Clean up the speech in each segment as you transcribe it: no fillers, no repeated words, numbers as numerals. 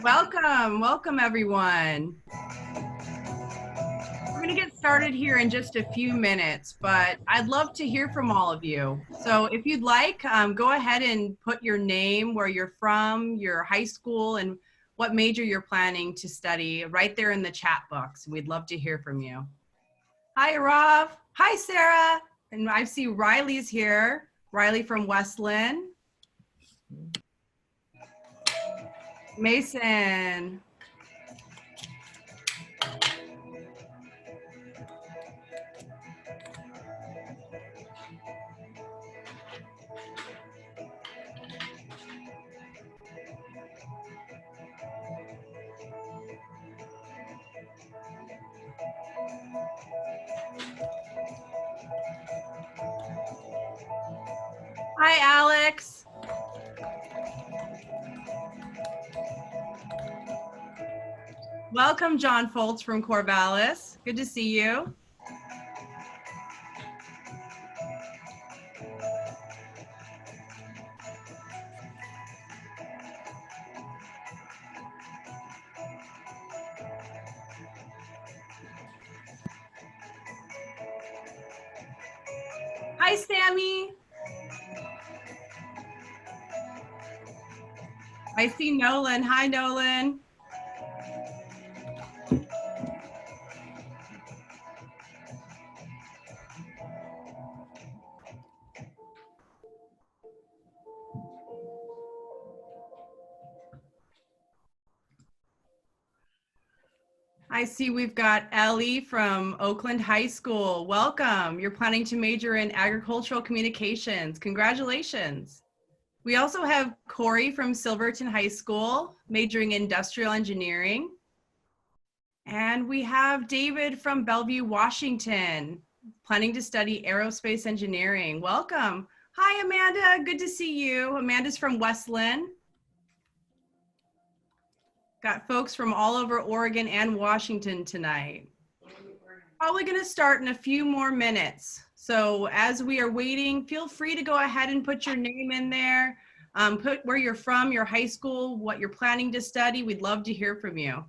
Welcome everyone. We're gonna get started here in just a few minutes, but I'd love to hear from all of you. So if you'd like, go ahead and put your name, where you're from, your high school, and what major you're planning to study right there in the chat box. We'd love to hear from you. Hi, Arav. Hi, Sarah. And I see Riley's here. Riley from Westland. Mason. Hi, Alex. Welcome, John Foltz from Corvallis. Good to see you. Hi, Sammy. I see Nolan. Hi, Nolan. I see we've got Ellie from Oakland High School. Welcome. You're planning to major in agricultural communications. Congratulations. We also have Corey from Silverton High School, majoring in industrial engineering. And we have David from Bellevue, Washington, planning to study aerospace engineering. Welcome. Hi, Amanda. Good to see you. Amanda's from Westland. Got folks from all over Oregon and Washington tonight. Probably going to start in a few more minutes. So as we are waiting, feel free to go ahead and put your name in there. Put where you're from, your high school, what you're planning to study. We'd love to hear from you.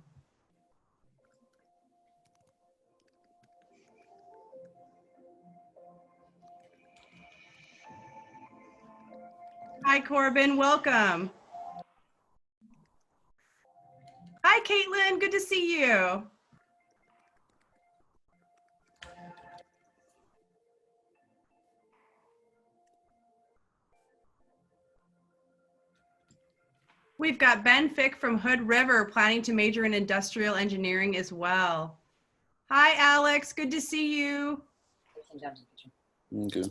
Hi, Corbin. Welcome. Hi, Caitlin. Good to see you. We've got Ben Fick from Hood River planning to major in industrial engineering as well. Hi, Alex. Good to see you. Okay.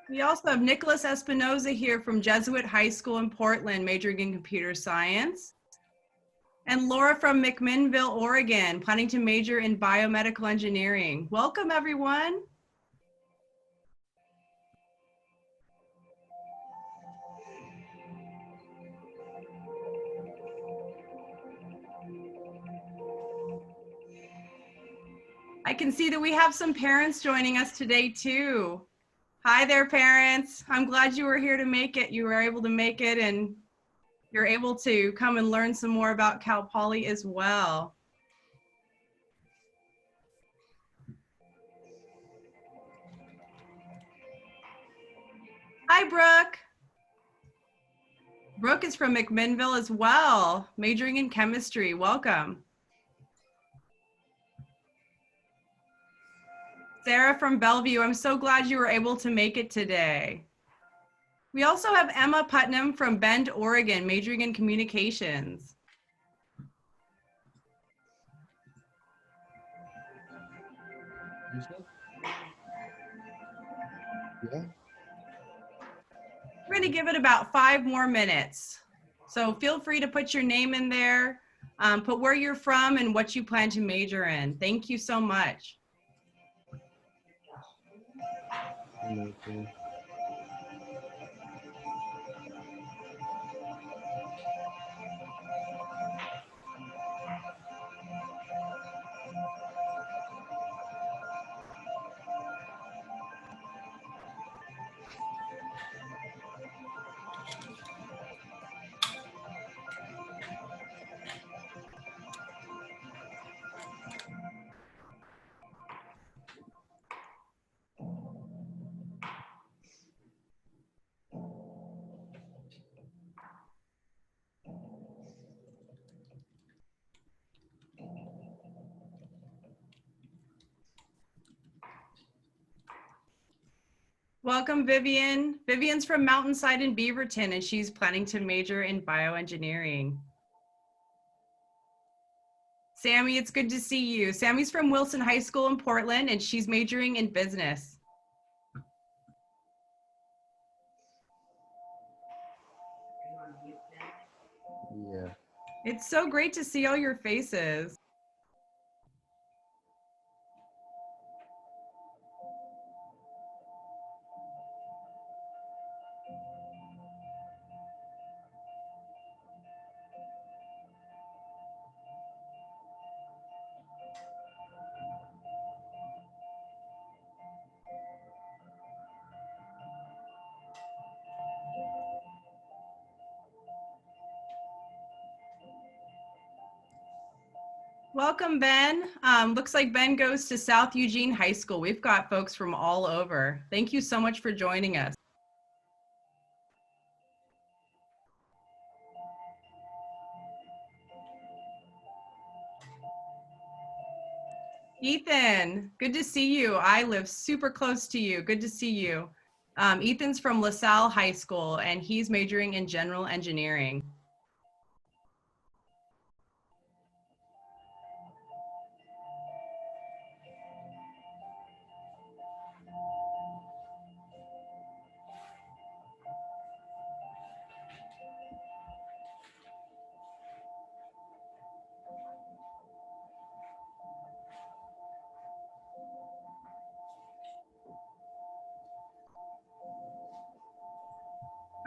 We also have Nicholas Espinoza here from Jesuit High School in Portland, majoring in computer science. And Laura from McMinnville, Oregon, planning to major in biomedical engineering. Welcome, everyone. I can see that we have some parents joining us today too. Hi there, parents. I'm glad you were here to make it. You were able to make it and you're able to come and learn some more about Cal Poly as well. Hi, Brooke. Brooke is from McMinnville as well, majoring in chemistry. Welcome. Sarah from Bellevue, I'm so glad you were able to make it today. We also have Emma Putnam from Bend, Oregon, majoring in communications. Yeah. We're going to give it about 5 more minutes. So feel free to put your name in there, put where you're from and what you plan to major in. Thank you so much. Okay. Welcome, Vivian. Vivian's from Mountainside in Beaverton, and she's planning to major in bioengineering. Sammy, it's good to see you. Sammy's from Wilson High School in Portland, and she's majoring in business. Yeah. It's so great to see all your faces. Welcome, Ben. Looks like Ben goes to South Eugene High School. We've got folks from all over. Thank you so much for joining us. Ethan, good to see you. I live super close to you. Good to see you. Ethan's from LaSalle High School, and he's majoring in general engineering.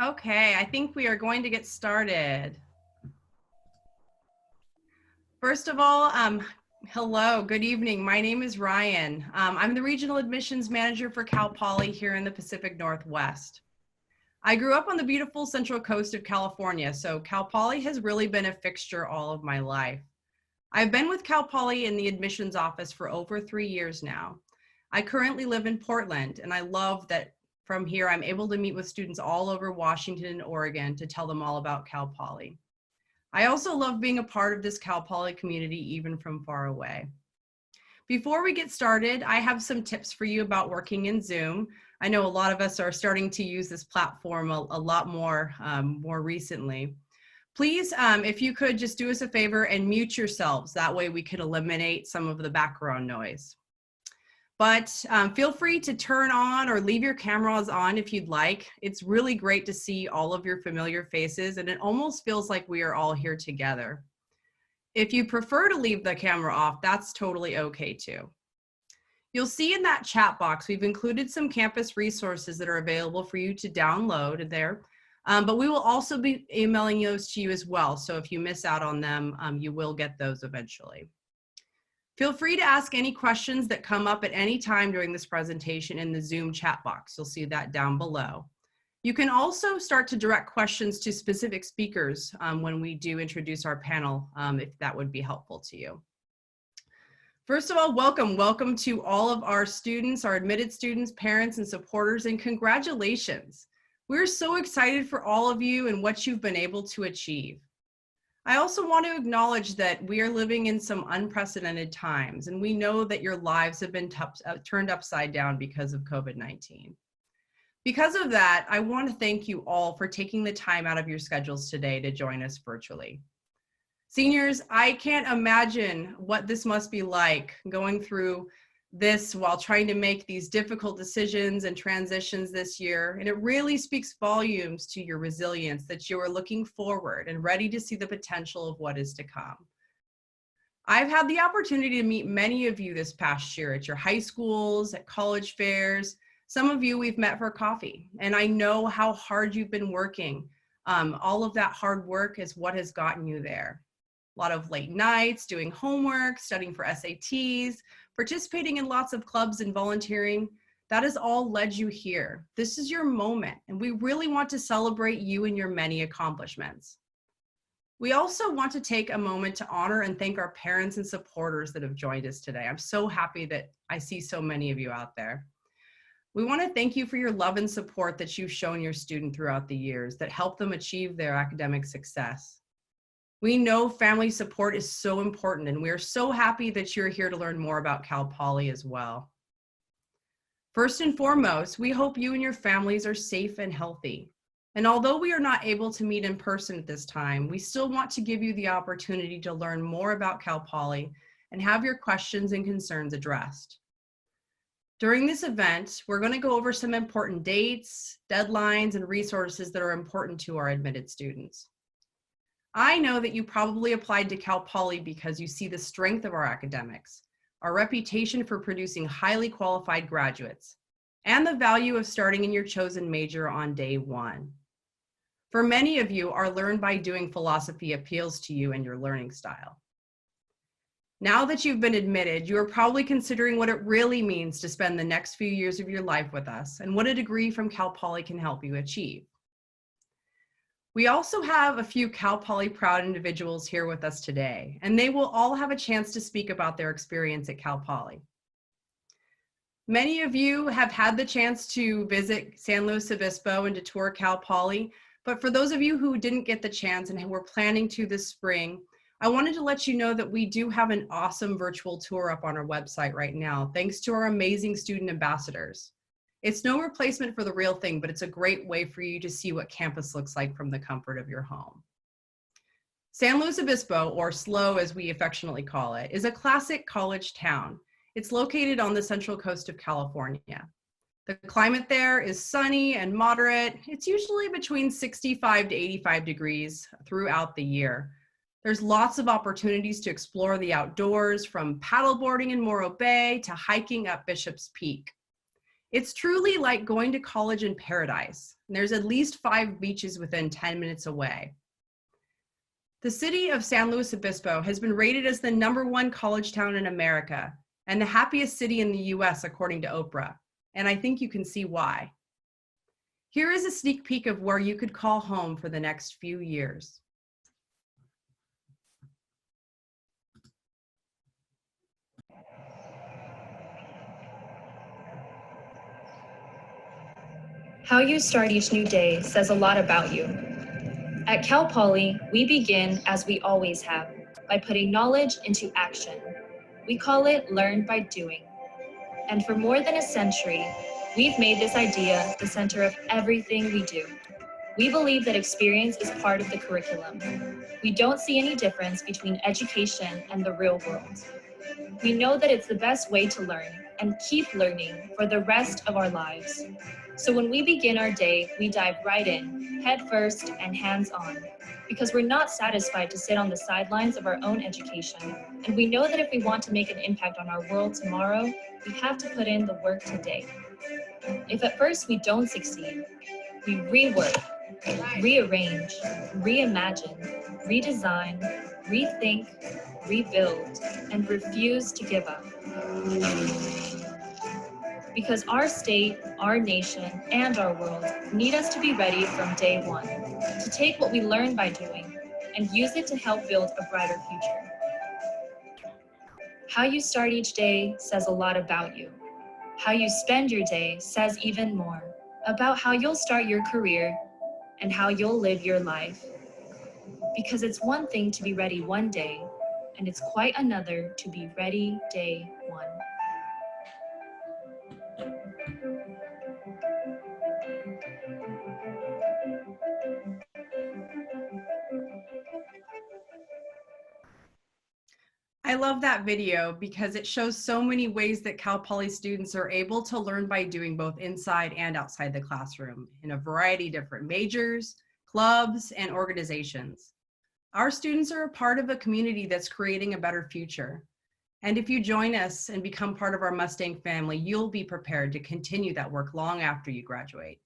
Okay, I think we are going to get started. First of all, hello, good evening. My name is Ryan. I'm the Regional Admissions Manager for Cal Poly here in the Pacific Northwest. I grew up on the beautiful Central Coast of California, so Cal Poly has really been a fixture all of my life. I've been with Cal Poly in the admissions office for over 3 years now. I currently live in Portland, and I love that from here I'm able to meet with students all over Washington and Oregon to tell them all about Cal Poly. I also love being a part of this Cal Poly community even from far away. Before we get started, I have some tips for you about working in Zoom. I know a lot of us are starting to use this platform a lot more recently. Please, if you could just do us a favor and mute yourselves. That way we could eliminate some of the background noise. But feel free to turn on or leave your cameras on if you'd like. It's really great to see all of your familiar faces, and it almost feels like we are all here together. If you prefer to leave the camera off, that's totally okay too. You'll see in that chat box, we've included some campus resources that are available for you to download there, but we will also be emailing those to you as well. So if you miss out on them, you will get those eventually. Feel free to ask any questions that come up at any time during this presentation in the Zoom chat box. You'll see that down below. You can also start to direct questions to specific speakers when we do introduce our panel, if that would be helpful to you. First of all, welcome to all of our students, our admitted students, parents, and supporters, and congratulations. We're so excited for all of you and what you've been able to achieve. I also want to acknowledge that we are living in some unprecedented times, and we know that your lives have been turned upside down because of COVID-19. Because of that, I want to thank you all for taking the time out of your schedules today to join us virtually. Seniors, I can't imagine what this must be like going through this while trying to make these difficult decisions and transitions this year. And it really speaks volumes to your resilience that you are looking forward and ready to see the potential of what is to come. I've had the opportunity to meet many of you this past year at your high schools, at college fairs. Some of you we've met for coffee, and I know how hard you've been working. All of that hard work is what has gotten you there. A lot of late nights, doing homework, studying for SATs, participating in lots of clubs and volunteering. That has all led you here. This is your moment, and we really want to celebrate you and your many accomplishments. We also want to take a moment to honor and thank our parents and supporters that have joined us today. I'm so happy that I see so many of you out there. We want to thank you for your love and support that you've shown your student throughout the years that helped them achieve their academic success. We know family support is so important, and we are so happy that you're here to learn more about Cal Poly as well. First and foremost, we hope you and your families are safe and healthy. And although we are not able to meet in person at this time, we still want to give you the opportunity to learn more about Cal Poly and have your questions and concerns addressed. During this event, we're going to go over some important dates, deadlines, and resources that are important to our admitted students. I know that you probably applied to Cal Poly because you see the strength of our academics, our reputation for producing highly qualified graduates, and the value of starting in your chosen major on day one. For many of you, our Learn by Doing philosophy appeals to you and your learning style. Now that you've been admitted, you are probably considering what it really means to spend the next few years of your life with us and what a degree from Cal Poly can help you achieve. We also have a few Cal Poly proud individuals here with us today, and they will all have a chance to speak about their experience at Cal Poly. Many of you have had the chance to visit San Luis Obispo and to tour Cal Poly, but for those of you who didn't get the chance and were planning to this spring, I wanted to let you know that we do have an awesome virtual tour up on our website right now, thanks to our amazing student ambassadors. It's no replacement for the real thing, but it's a great way for you to see what campus looks like from the comfort of your home. San Luis Obispo, or SLO as we affectionately call it, is a classic college town. It's located on the central coast of California. The climate there is sunny and moderate. It's usually between 65 to 85 degrees throughout the year. There's lots of opportunities to explore the outdoors, from paddleboarding in Morro Bay to hiking up Bishop's Peak. It's truly like going to college in paradise. There's at least 5 beaches within 10 minutes away. The city of San Luis Obispo has been rated as the #1 college town in America and the happiest city in the US according to Oprah, and I think you can see why. Here is a sneak peek of where you could call home for the next few years. How you start each new day says a lot about you. At Cal Poly, we begin as we always have, by putting knowledge into action. We call it Learn by Doing. And for more than a century, we've made this idea the center of everything we do. We believe that experience is part of the curriculum. We don't see any difference between education and the real world. We know that it's the best way to learn and keep learning for the rest of our lives. So when we begin our day, we dive right in, head first and hands on, because we're not satisfied to sit on the sidelines of our own education. And we know that if we want to make an impact on our world tomorrow, we have to put in the work today. If at first we don't succeed, we rework, rearrange, reimagine, redesign, rethink, rebuild, and refuse to give up. Because our state, our nation, and our world need us to be ready from day one, to take what we learn by doing and use it to help build a brighter future. How you start each day says a lot about you. How you spend your day says even more about how you'll start your career and how you'll live your life. Because it's one thing to be ready one day, and it's quite another to be ready day one. I love that video because it shows so many ways that Cal Poly students are able to learn by doing both inside and outside the classroom in a variety of different majors, clubs, and organizations. Our students are a part of a community that's creating a better future. And if you join us and become part of our Mustang family, you'll be prepared to continue that work long after you graduate.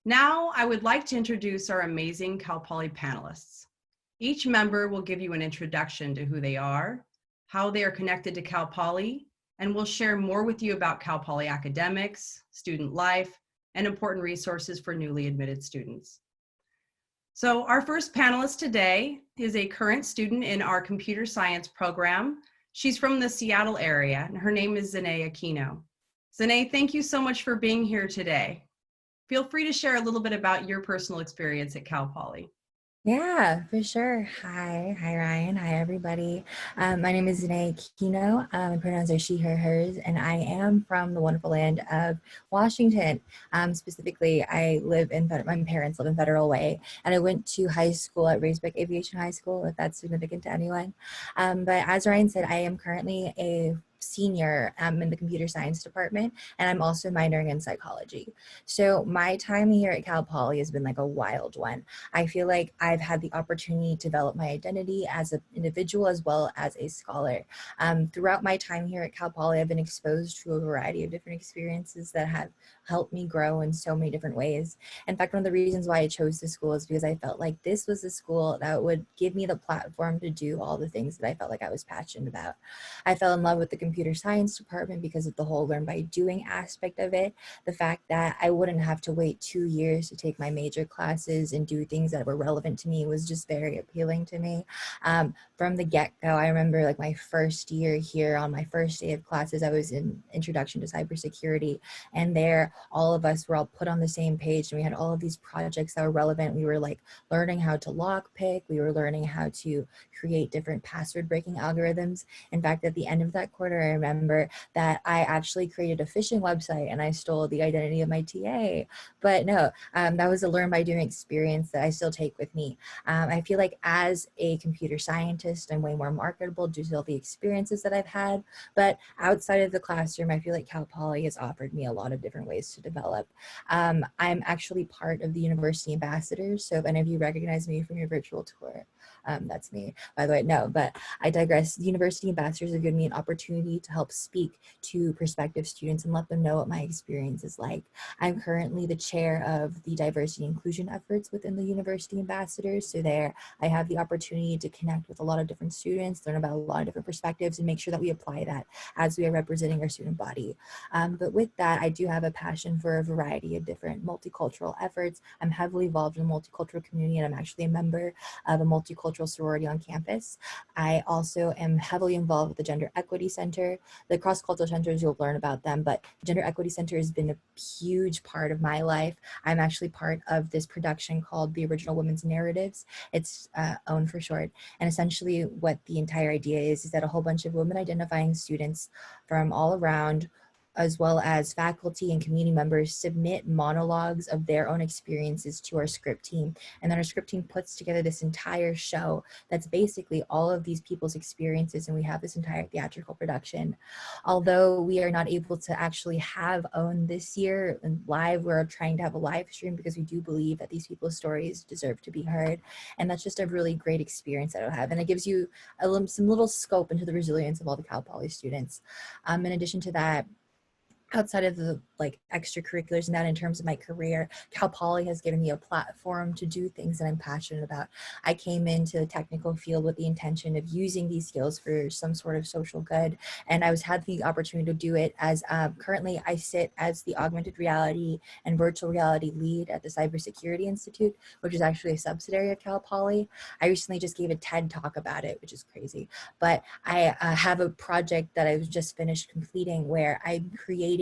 Now, I would like to introduce our amazing Cal Poly panelists. Each member will give you an introduction to who they are, how they are connected to Cal Poly, and will share more with you about Cal Poly academics, student life, and important resources for newly admitted students. So our first panelist today is a current student in our computer science program. She's from the Seattle area, and her name is Zanae Aquino. Zanae, thank you so much for being here today. Feel free to share a little bit about your personal experience at Cal Poly. Yeah, for sure. Hi, Ryan. Hi, everybody. My name is Zanae Kino. My pronouns are she, her, hers, and I am from the wonderful land of Washington. Specifically, my parents live in Federal Way, and I went to high school at Racebeck Aviation High School, if that's significant to anyone. But as Ryan said, I am currently a senior in the computer science department, and I'm also minoring in psychology. So my time here at Cal Poly has been like a wild one. I feel like I've had the opportunity to develop my identity as an individual as well as a scholar. Throughout my time here at Cal Poly, I've been exposed to a variety of different experiences that have helped me grow in so many different ways. In fact, one of the reasons why I chose this school is because I felt like this was a school that would give me the platform to do all the things that I felt like I was passionate about. I fell in love with the computer science department because of the whole learn by doing aspect of it. The fact that I wouldn't have to wait 2 years to take my major classes and do things that were relevant to me was just very appealing to me. From the get-go, I remember like my first year here on my first day of classes, I was in Introduction to Cybersecurity, and there all of us were all put on the same page and we had all of these projects that were relevant. We were like learning how to lockpick, we were learning how to create different password breaking algorithms. In fact, at the end of that quarter, I remember that I actually created a phishing website and I stole the identity of my TA. But no, that was a learn by doing experience that I still take with me. I feel like as a computer scientist, I'm way more marketable due to all the experiences that I've had. But outside of the classroom, I feel like Cal Poly has offered me a lot of different ways to develop. I'm actually part of the University Ambassadors. So if any of you recognize me from your virtual tour, that's me, by the way. No, but I digress. The University Ambassadors have given me an opportunity to help speak to prospective students and let them know what my experience is like. I'm currently the chair of the diversity and inclusion efforts within the University Ambassadors. So there I have the opportunity to connect with a lot of different students, learn about a lot of different perspectives, and make sure that we apply that as we are representing our student body. But with that, I do have a passion for a variety of different multicultural efforts. I'm heavily involved in the multicultural community, and I'm actually a member of a multicultural sorority on campus. I also am heavily involved with the Gender Equity Center. The cross-cultural centers, you'll learn about them, but the Gender Equity Center has been a huge part of my life. I'm actually part of this production called The Original Women's Narratives. It's OWN for short. And essentially what the entire idea is that a whole bunch of women identifying students from all around, as well as faculty and community members, submit monologues of their own experiences to our script team. And then our script team puts together this entire show that's basically all of these people's experiences, and we have this entire theatrical production. Although we are not able to actually have OWN this year and live, we're trying to have a live stream because we do believe that these people's stories deserve to be heard. And that's just a really great experience that I'll have. And it gives you some little scope into the resilience of all the Cal Poly students. In addition to that, outside of the like extracurriculars and that, in terms of my career, Cal Poly has given me a platform to do things that I'm passionate about. I came into the technical field with the intention of using these skills for some sort of social good, and I had the opportunity to do it as currently I sit as the augmented reality and virtual reality lead at the Cybersecurity Institute, which is actually a subsidiary of Cal Poly. I recently just gave a TED talk about it, which is crazy, but I have a project that I was just finished completing where I'm creating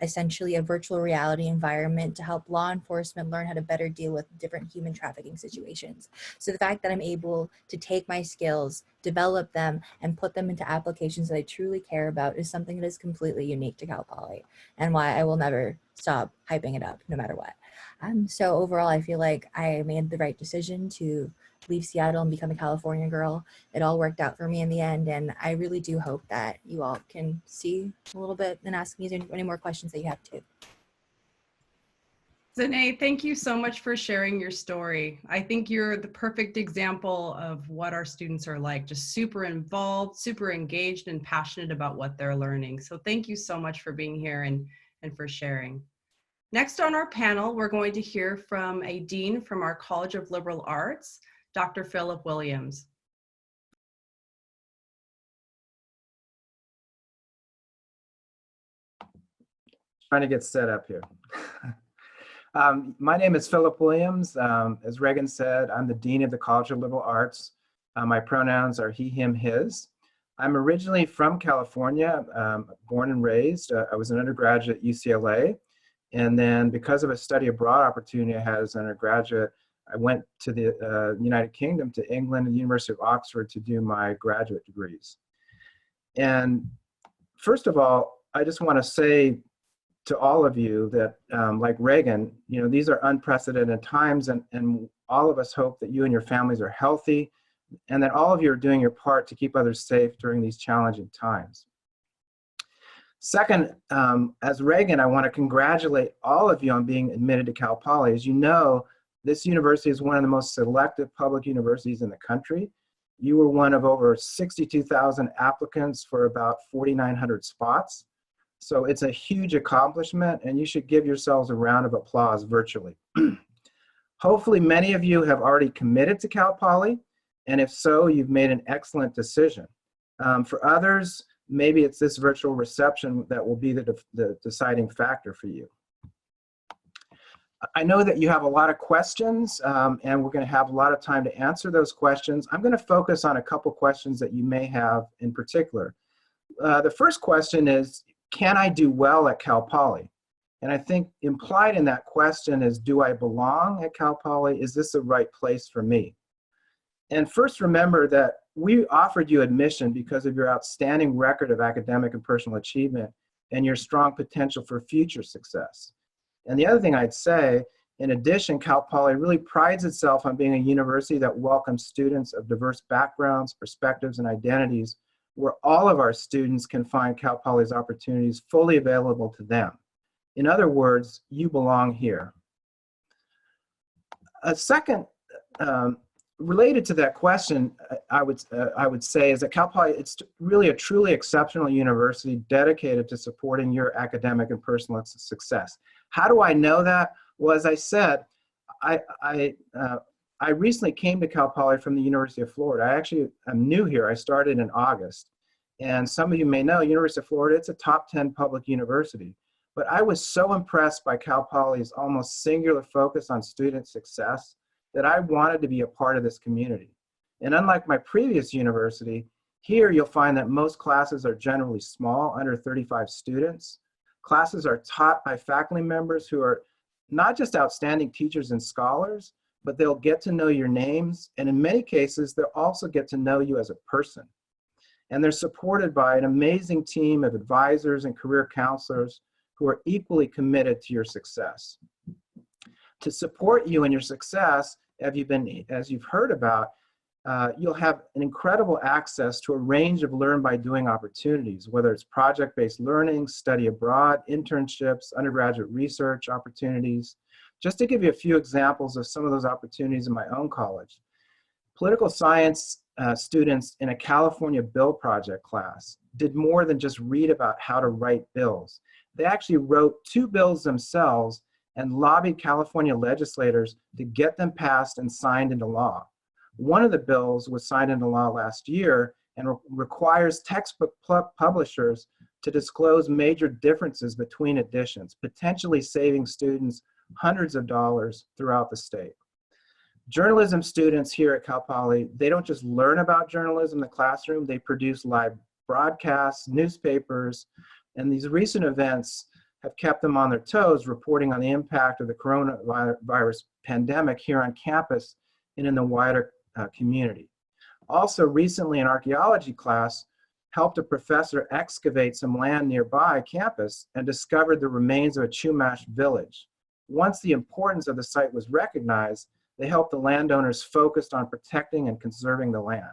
essentially a virtual reality environment to help law enforcement learn how to better deal with different human trafficking situations. So the fact that I'm able to take my skills, develop them, and put them into applications that I truly care about is something that is completely unique to Cal Poly, and why I will never stop hyping it up no matter what. So overall, I feel like I made the right decision to leave Seattle and become a California girl. It all worked out for me in the end, and I really do hope that you all can see a little bit and ask me any more questions that you have too. Zanae, thank you so much for sharing your story. I think you're the perfect example of what our students are like, just super involved, super engaged, and passionate about what they're learning. So thank you so much for being here and for sharing. Next on our panel, we're going to hear from a dean from our College of Liberal Arts, Dr. Philip Williams. Trying to get set up here. My name is Philip Williams. As Reagan said, I'm the Dean of the College of Liberal Arts. My pronouns are he, him, his. I'm originally from California, born and raised. I was an undergraduate at UCLA. And then because of a study abroad opportunity I had as an undergraduate, I went to the United Kingdom, to England and the University of Oxford to do my graduate degrees. And first of all, I just want to say to all of you that, like Reagan, you know, these are unprecedented times, and all of us hope that you and your families are healthy and that all of you are doing your part to keep others safe during these challenging times. Second, as Reagan, I want to congratulate all of you on being admitted to Cal Poly. As you know, this university is one of the most selective public universities in the country. You were one of over 62,000 applicants for about 4,900 spots. So it's a huge accomplishment, and you should give yourselves a round of applause virtually. Hopefully, many of you have already committed to Cal Poly, and if so, you've made an excellent decision. For others, maybe it's this virtual reception that will be the deciding factor for you. I know that you have a lot of questions, and we're going to have a lot of time to answer those questions. I'm going to focus on a couple questions that you may have in particular. The first question is, can I do well at Cal Poly? And I think implied in that question is, do I belong at Cal Poly? Is this the right place for me? And first, remember that we offered you admission because of your outstanding record of academic and personal achievement and your strong potential for future success. And the other thing I'd say, in addition, Cal Poly really prides itself on being a university that welcomes students of diverse backgrounds, perspectives, and identities, where all of our students can find Cal Poly's opportunities fully available to them. In other words, you belong here. A second, related to that question, I would say is that Cal Poly, it's really a truly exceptional university dedicated to supporting your academic and personal success. How do I know that? Well, as I said, I recently came to Cal Poly from the University of Florida. I'm new here. I started in August. And some of you may know, University of Florida, it's a top 10 public university. But I was so impressed by Cal Poly's almost singular focus on student success that I wanted to be a part of this community. And unlike my previous university, here you'll find that most classes are generally small, under 35 students. Classes are taught by faculty members who are not just outstanding teachers and scholars, but they'll get to know your names, and in many cases, they'll also get to know you as a person. And they're supported by an amazing team of advisors and career counselors who are equally committed to your success. To support you in your success, as you've heard about, you'll have an incredible access to a range of learn by doing opportunities, whether it's project-based learning, study abroad, internships, undergraduate research opportunities. Just to give you a few examples of some of those opportunities in my own college. Political science students in a California Bill Project class did more than just read about how to write bills. They actually wrote 2 bills themselves and lobbied California legislators to get them passed and signed into law. One of the bills was signed into law last year and requires textbook publishers to disclose major differences between editions, potentially saving students hundreds of dollars throughout the state. Journalism students here at Cal Poly, they don't just learn about journalism in the classroom, they produce live broadcasts, newspapers, and these recent events have kept them on their toes, reporting on the impact of the coronavirus pandemic here on campus and in the wider community. Also, recently an archaeology class helped a professor excavate some land nearby campus and discovered the remains of a Chumash village. Once the importance of the site was recognized, they helped the landowners focused on protecting and conserving the land.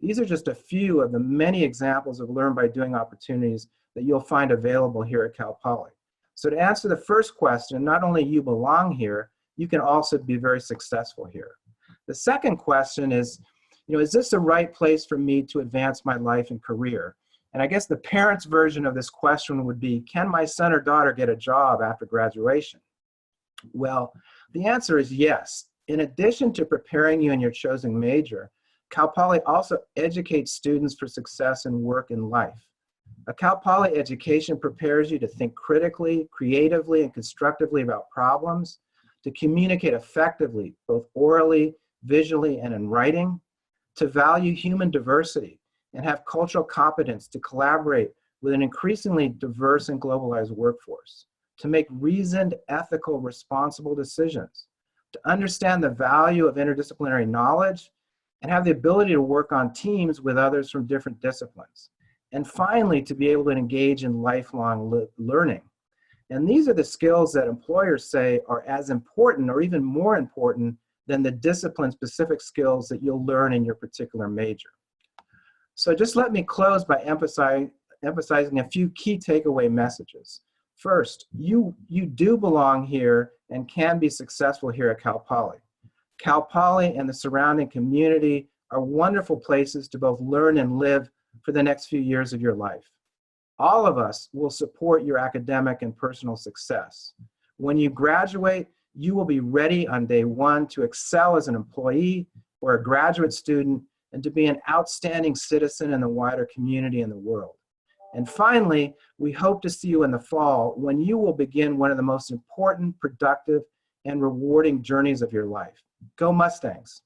These are just a few of the many examples of learn by doing opportunities that you'll find available here at Cal Poly. So to answer the first question, not only you belong here, you can also be very successful here. The second question is, is this the right place for me to advance my life and career? And I guess the parent's version of this question would be, can my son or daughter get a job after graduation? Well, the answer is yes. In addition to preparing you in your chosen major, Cal Poly also educates students for success in work and life. A Cal Poly education prepares you to think critically, creatively, and constructively about problems, to communicate effectively, both orally, visually, and in writing, to value human diversity, and have cultural competence to collaborate with an increasingly diverse and globalized workforce, to make reasoned, ethical, responsible decisions, to understand the value of interdisciplinary knowledge, and have the ability to work on teams with others from different disciplines. And finally, to be able to engage in lifelong learning. And these are the skills that employers say are as important or even more important than the discipline-specific skills that you'll learn in your particular major. So just let me close by emphasizing a few key takeaway messages. First, you do belong here and can be successful here at Cal Poly. Cal Poly and the surrounding community are wonderful places to both learn and live for the next few years of your life. All of us will support your academic and personal success. When you graduate, you will be ready on day one to excel as an employee or a graduate student and to be an outstanding citizen in the wider community and the world. And finally, we hope to see you in the fall when you will begin one of the most important, productive, and rewarding journeys of your life. Go Mustangs.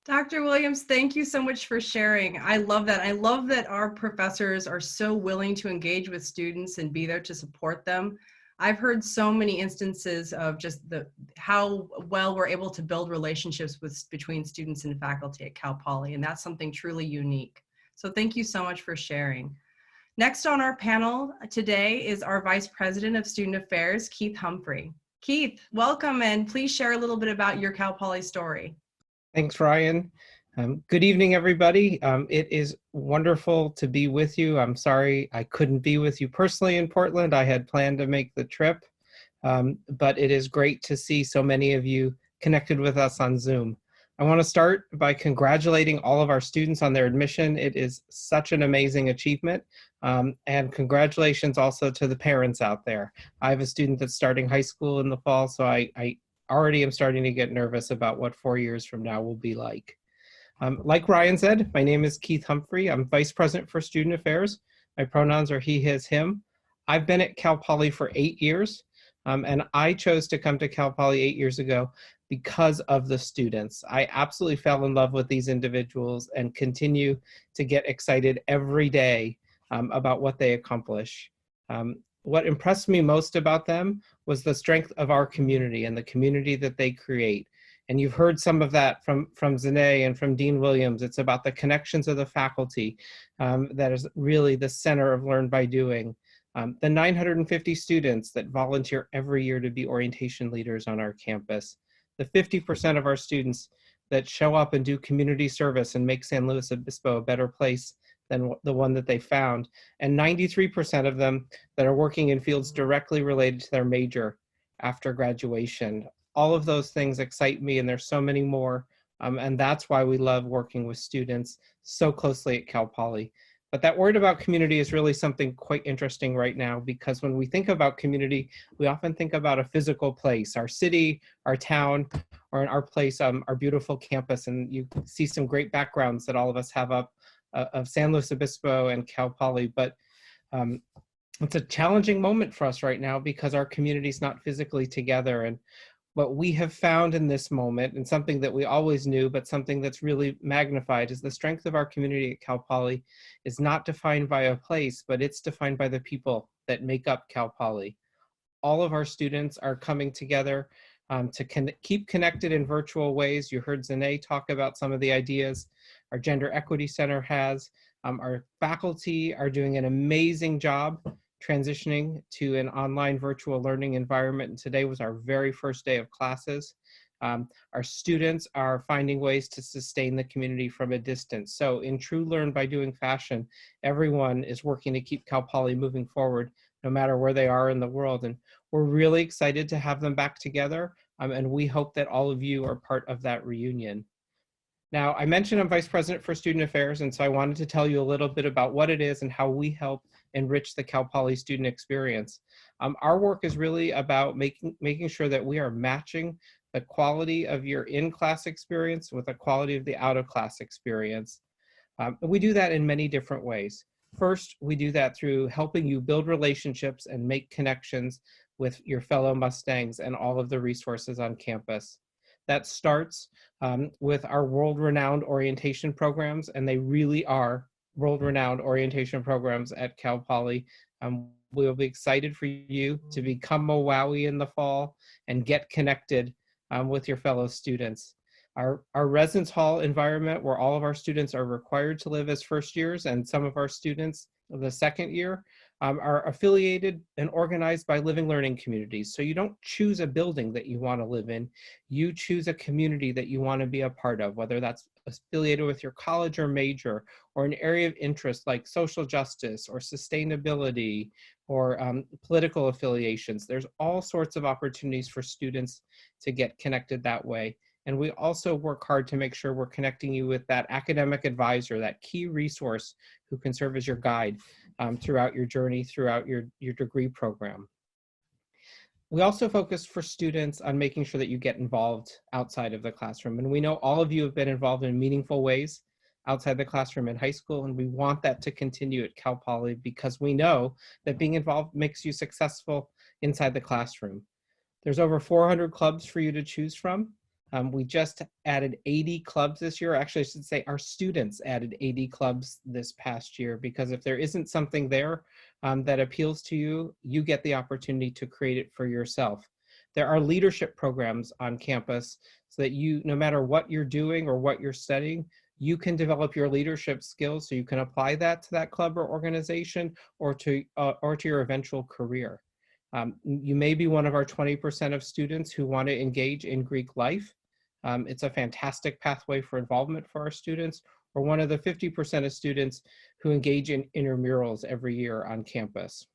Dr. Williams, thank you so much for sharing. I love that. I love that our professors are so willing to engage with students and be there to support them. I've heard so many instances of just how well we're able to build relationships between students and faculty at Cal Poly, and that's something truly unique. So thank you so much for sharing. Next on our panel today is our Vice President of Student Affairs, Keith Humphrey. Keith, welcome, and please share a little bit about your Cal Poly story. Thanks, Ryan. Good evening, everybody. It is wonderful to be with you. I'm sorry I couldn't be with you personally in Portland. I had planned to make the trip, but it is great to see so many of you connected with us on Zoom. I want to start by congratulating all of our students on their admission. It is such an amazing achievement. And congratulations also to the parents out there. I have a student that's starting high school in the fall, so I already am starting to get nervous about what 4 years from now will be like. Like Ryan said, my name is Keith Humphrey. I'm Vice President for Student Affairs. My pronouns are he, his, him. I've been at Cal Poly for 8 years, and I chose to come to Cal Poly 8 years ago because of the students. I absolutely fell in love with these individuals and continue to get excited every day about what they accomplish. What impressed me most about them was the strength of our community and the community that they create. And you've heard some of that from Zane and from Dean Williams. It's about the connections of the faculty that is really the center of Learn by Doing. The 950 students that volunteer every year to be orientation leaders on our campus. The 50% of our students that show up and do community service and make San Luis Obispo a better place than the one that they found. And 93% of them that are working in fields directly related to their major after graduation. All of those things excite me, and there's so many more. And that's why we love working with students so closely at Cal Poly. But that word about community is really something quite interesting right now, because when we think about community, we often think about a physical place, our city, our town, or in our place, our beautiful campus. And you see some great backgrounds that all of us have up of San Luis Obispo and Cal Poly. But it's a challenging moment for us right now because our community is not physically together. And what we have found in this moment, and something that we always knew, but something that's really magnified, is the strength of our community at Cal Poly is not defined by a place, but it's defined by the people that make up Cal Poly. All of our students are coming together to keep connected in virtual ways. You heard Zane talk about some of the ideas our Gender Equity Center has. Our faculty are doing an amazing job transitioning to an online virtual learning environment. And today was our very first day of classes. Our students are finding ways to sustain the community from a distance. So in true Learn by Doing fashion, everyone is working to keep Cal Poly moving forward, no matter where they are in the world. And we're really excited to have them back together. And we hope that all of you are part of that reunion. Now, I mentioned I'm Vice President for Student Affairs, and so I wanted to tell you a little bit about what it is and how we help enrich the Cal Poly student experience. Our work is really about making sure that we are matching the quality of your in-class experience with the quality of the out-of-class experience. We do that in many different ways. First, we do that through helping you build relationships and make connections with your fellow Mustangs and all of the resources on campus. That starts with our world-renowned orientation programs, and they really are world-renowned orientation programs at Cal Poly. we'll be excited for you to become a WOWie in the fall and get connected with your fellow students. Our residence hall environment, where all of our students are required to live as first years, and some of our students the second year, are affiliated and organized by living learning communities. So you don't choose a building that you want to live in, you choose a community that you want to be a part of, whether that's affiliated with your college or major, or an area of interest like social justice or sustainability or political affiliations. There's all sorts of opportunities for students to get connected that way. And we also work hard to make sure we're connecting you with that academic advisor, that key resource who can serve as your guide throughout your journey, throughout your degree program. We also focus for students on making sure that you get involved outside of the classroom. And we know all of you have been involved in meaningful ways outside the classroom in high school, and we want that to continue at Cal Poly because we know that being involved makes you successful inside the classroom. There's over 400 clubs for you to choose from. We just added 80 clubs this year. Actually, I should say our students added 80 clubs this past year, because if there isn't something there that appeals to you, you get the opportunity to create it for yourself. There are leadership programs on campus so that you, no matter what you're doing or what you're studying, you can develop your leadership skills so you can apply that to that club or organization or to your eventual career. You may be one of our 20% of students who want to engage in Greek life. It's a fantastic pathway for involvement for our students, or one of the 50% of students who engage in intramurals every year on campus.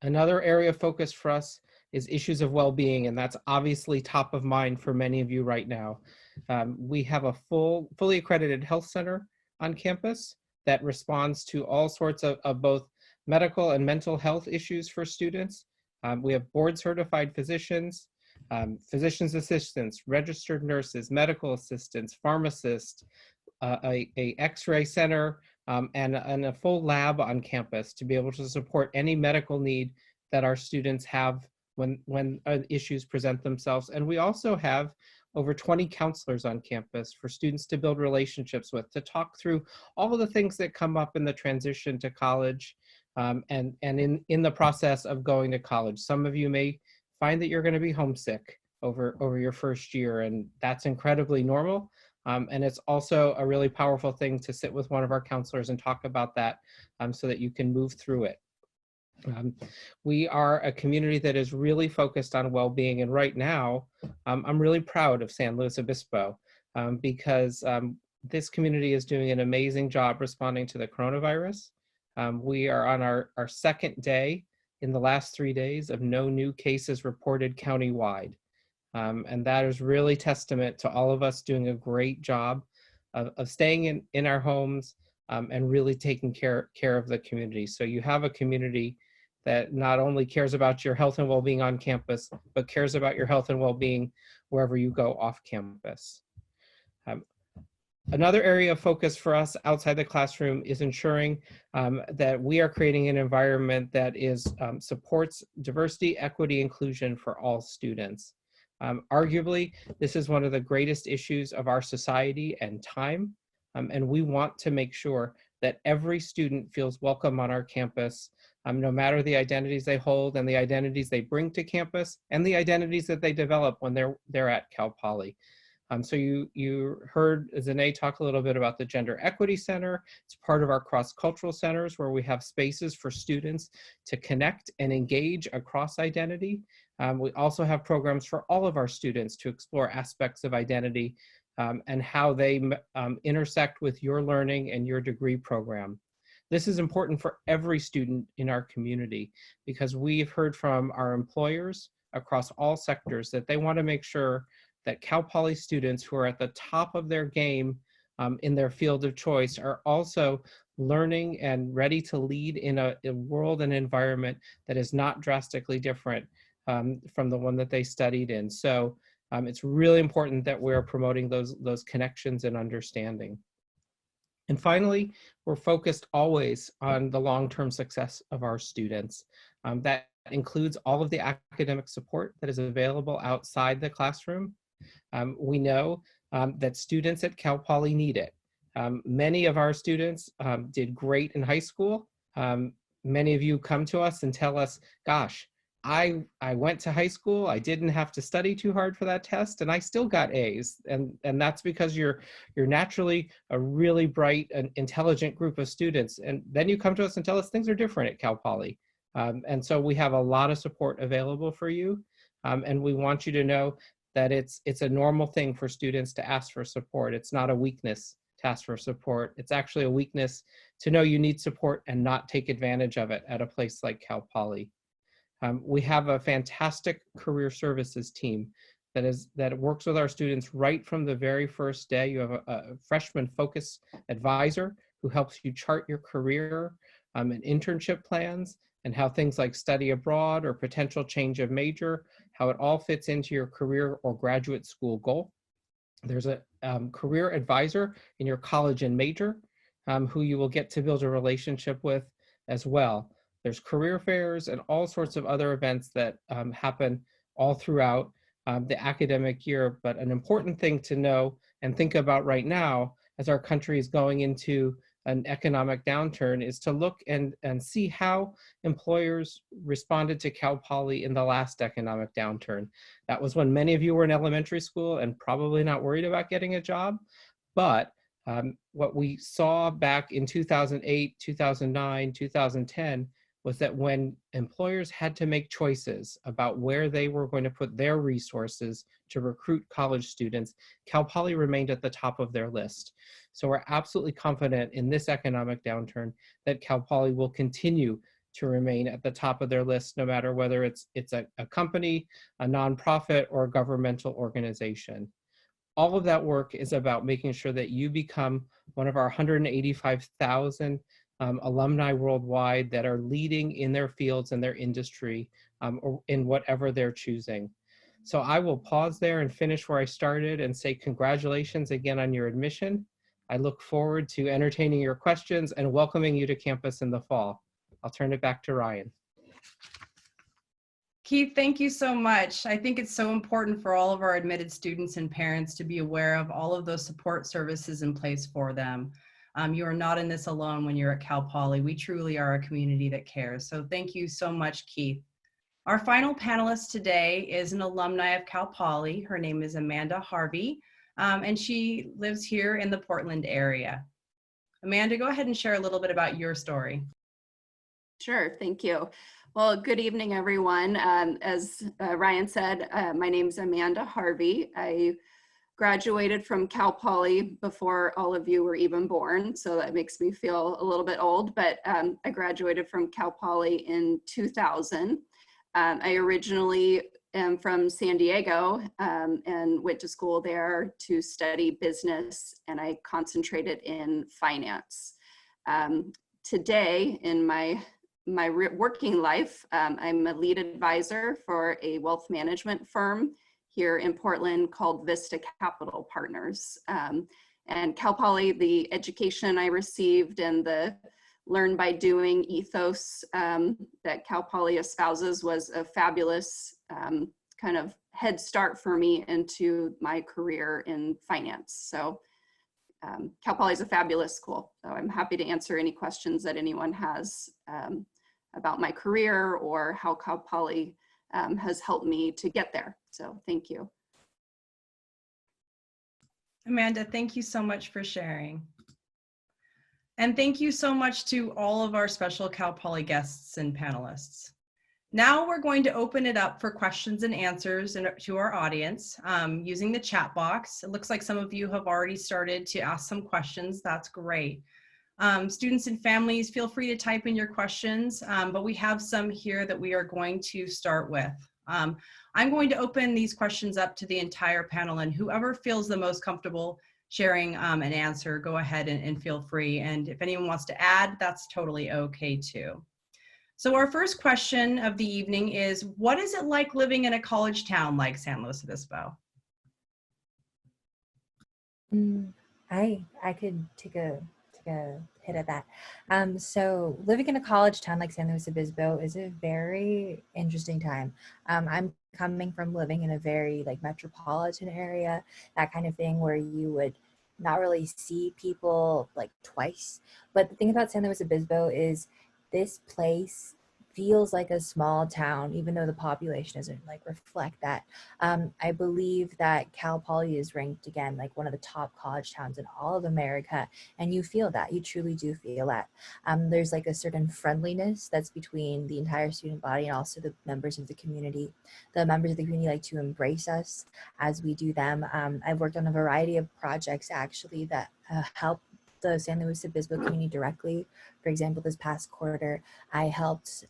Another area of focus for us is issues of well-being, and that's obviously top of mind for many of you right now. We have a fully accredited health center on campus that responds to all sorts of both medical and mental health issues for students. We have board certified physicians, physician's assistants, registered nurses, medical assistants, pharmacists, a X-ray center, and a full lab on campus to be able to support any medical need that our students have when issues present themselves. And we also have over 20 counselors on campus for students to build relationships with, to talk through all of the things that come up in the transition to college and in the process of going to college. Some of you may find that you're going to be homesick over your first year, and that's incredibly normal. And it's also a really powerful thing to sit with one of our counselors and talk about that so that you can move through it. We are a community that is really focused on well-being, and right now I'm really proud of San Luis Obispo because this community is doing an amazing job responding to the coronavirus. We are on our second day in the last 3 days of no new cases reported countywide. And that is really testament to all of us doing a great job of staying in our homes and really taking care of the community. So you have a community that not only cares about your health and well-being on campus, but cares about your health and well-being wherever you go off campus. Another area of focus for us outside the classroom is ensuring that we are creating an environment that supports diversity, equity, inclusion for all students. Arguably, this is one of the greatest issues of our society and time, and we want to make sure that every student feels welcome on our campus, no matter the identities they hold and the identities they bring to campus and the identities that they develop when they're at Cal Poly. So you heard Zane talk a little bit about the Gender Equity Center. It's part of our cross-cultural centers where we have spaces for students to connect and engage across identity. We also have programs for all of our students to explore aspects of identity and how they intersect with your learning and your degree program. This is important for every student in our community because we've heard from our employers across all sectors that they want to make sure that Cal Poly students who are at the top of their game in their field of choice are also learning and ready to lead in a world and environment that is not drastically different from the one that they studied in. So it's really important that we're promoting those connections and understanding. And finally, we're focused always on the long-term success of our students. That includes all of the academic support that is available outside the classroom. We know that students at Cal Poly need it. Many of our students did great in high school, Many of you come to us and tell us, gosh, I went to high school, I didn't have to study too hard for that test, and I still got A's. And that's because you're naturally a really bright and intelligent group of students. And then you come to us and tell us things are different at Cal Poly. And so we have a lot of support available for you. And we want you to know that it's a normal thing for students to ask for support. It's not a weakness to ask for support. It's actually a weakness to know you need support and not take advantage of it at a place like Cal Poly. We have a fantastic career services team that works with our students right from the very first day. You have a freshman focus advisor who helps you chart your career and internship plans and how things like study abroad or potential change of major, how it all fits into your career or graduate school goal. There's a career advisor in your college and major who you will get to build a relationship with as well. There's career fairs and all sorts of other events that happen all throughout the academic year. But an important thing to know and think about right now as our country is going into an economic downturn is to look and see how employers responded to Cal Poly in the last economic downturn. That was when many of you were in elementary school and probably not worried about getting a job. But what we saw back in 2008, 2009, 2010 was that when employers had to make choices about where they were going to put their resources to recruit college students, Cal Poly remained at the top of their list. So we're absolutely confident in this economic downturn that Cal Poly will continue to remain at the top of their list, no matter whether it's a company, a nonprofit, or a governmental organization. All of that work is about making sure that you become one of our 185,000 alumni worldwide that are leading in their fields and their industry or in whatever they're choosing. So I will pause there and finish where I started and say congratulations again on your admission. I look forward to entertaining your questions and welcoming you to campus in the fall. I'll turn it back to Ryan. Keith, thank you so much. I think it's so important for all of our admitted students and parents to be aware of all of those support services in place for them. You are not in this alone when you're at Cal Poly. We truly are a community that cares. So thank you so much, Keith. Our final panelist today is an alumni of Cal Poly. Her name is Amanda Harvey, and she lives here in the Portland area. Amanda, go ahead and share a little bit about your story. Sure, thank you. Well, good evening, everyone. As Ryan said, my name is Amanda Harvey. I graduated from Cal Poly before all of you were even born, so that makes me feel a little bit old, but I graduated from Cal Poly in 2000. I originally am from San Diego and went to school there to study business, and I concentrated in finance. Today, in my working life, I'm a lead advisor for a wealth management firm here in Portland called Vista Capital Partners. And Cal Poly, the education I received and the learn by doing ethos that Cal Poly espouses was a fabulous kind of head start for me into my career in finance. So Cal Poly is a fabulous school. So I'm happy to answer any questions that anyone has about my career or how Cal Poly has helped me to get there. So thank you. Amanda, thank you so much for sharing. And thank you so much to all of our special Cal Poly guests and panelists. Now we're going to open it up for questions and answers to our audience using the chat box. It looks like some of you have already started to ask some questions. That's great. Students and families, feel free to type in your questions, but we have some here that we are going to start with. I'm going to open these questions up to the entire panel, and whoever feels the most comfortable sharing an answer, go ahead and feel free. And if anyone wants to add, that's totally okay too. So our first question of the evening is, what is it like living in a college town like San Luis Obispo? I could take a hit at that. So living in a college town like San Luis Obispo is a very interesting time. I'm coming from living in a very like metropolitan area, that kind of thing where you would not really see people like twice. But the thing about San Luis Obispo is this place feels like a small town, even though the population doesn't like reflect that. I believe that Cal Poly is ranked again like one of the top college towns in all of America, and you feel that. You truly do feel that. There's like a certain friendliness that's between the entire student body and also the members of the community. The members of the community like to embrace us as we do them. I've worked on a variety of projects actually that help the San Luis Obispo community directly. For example, this past quarter, I helped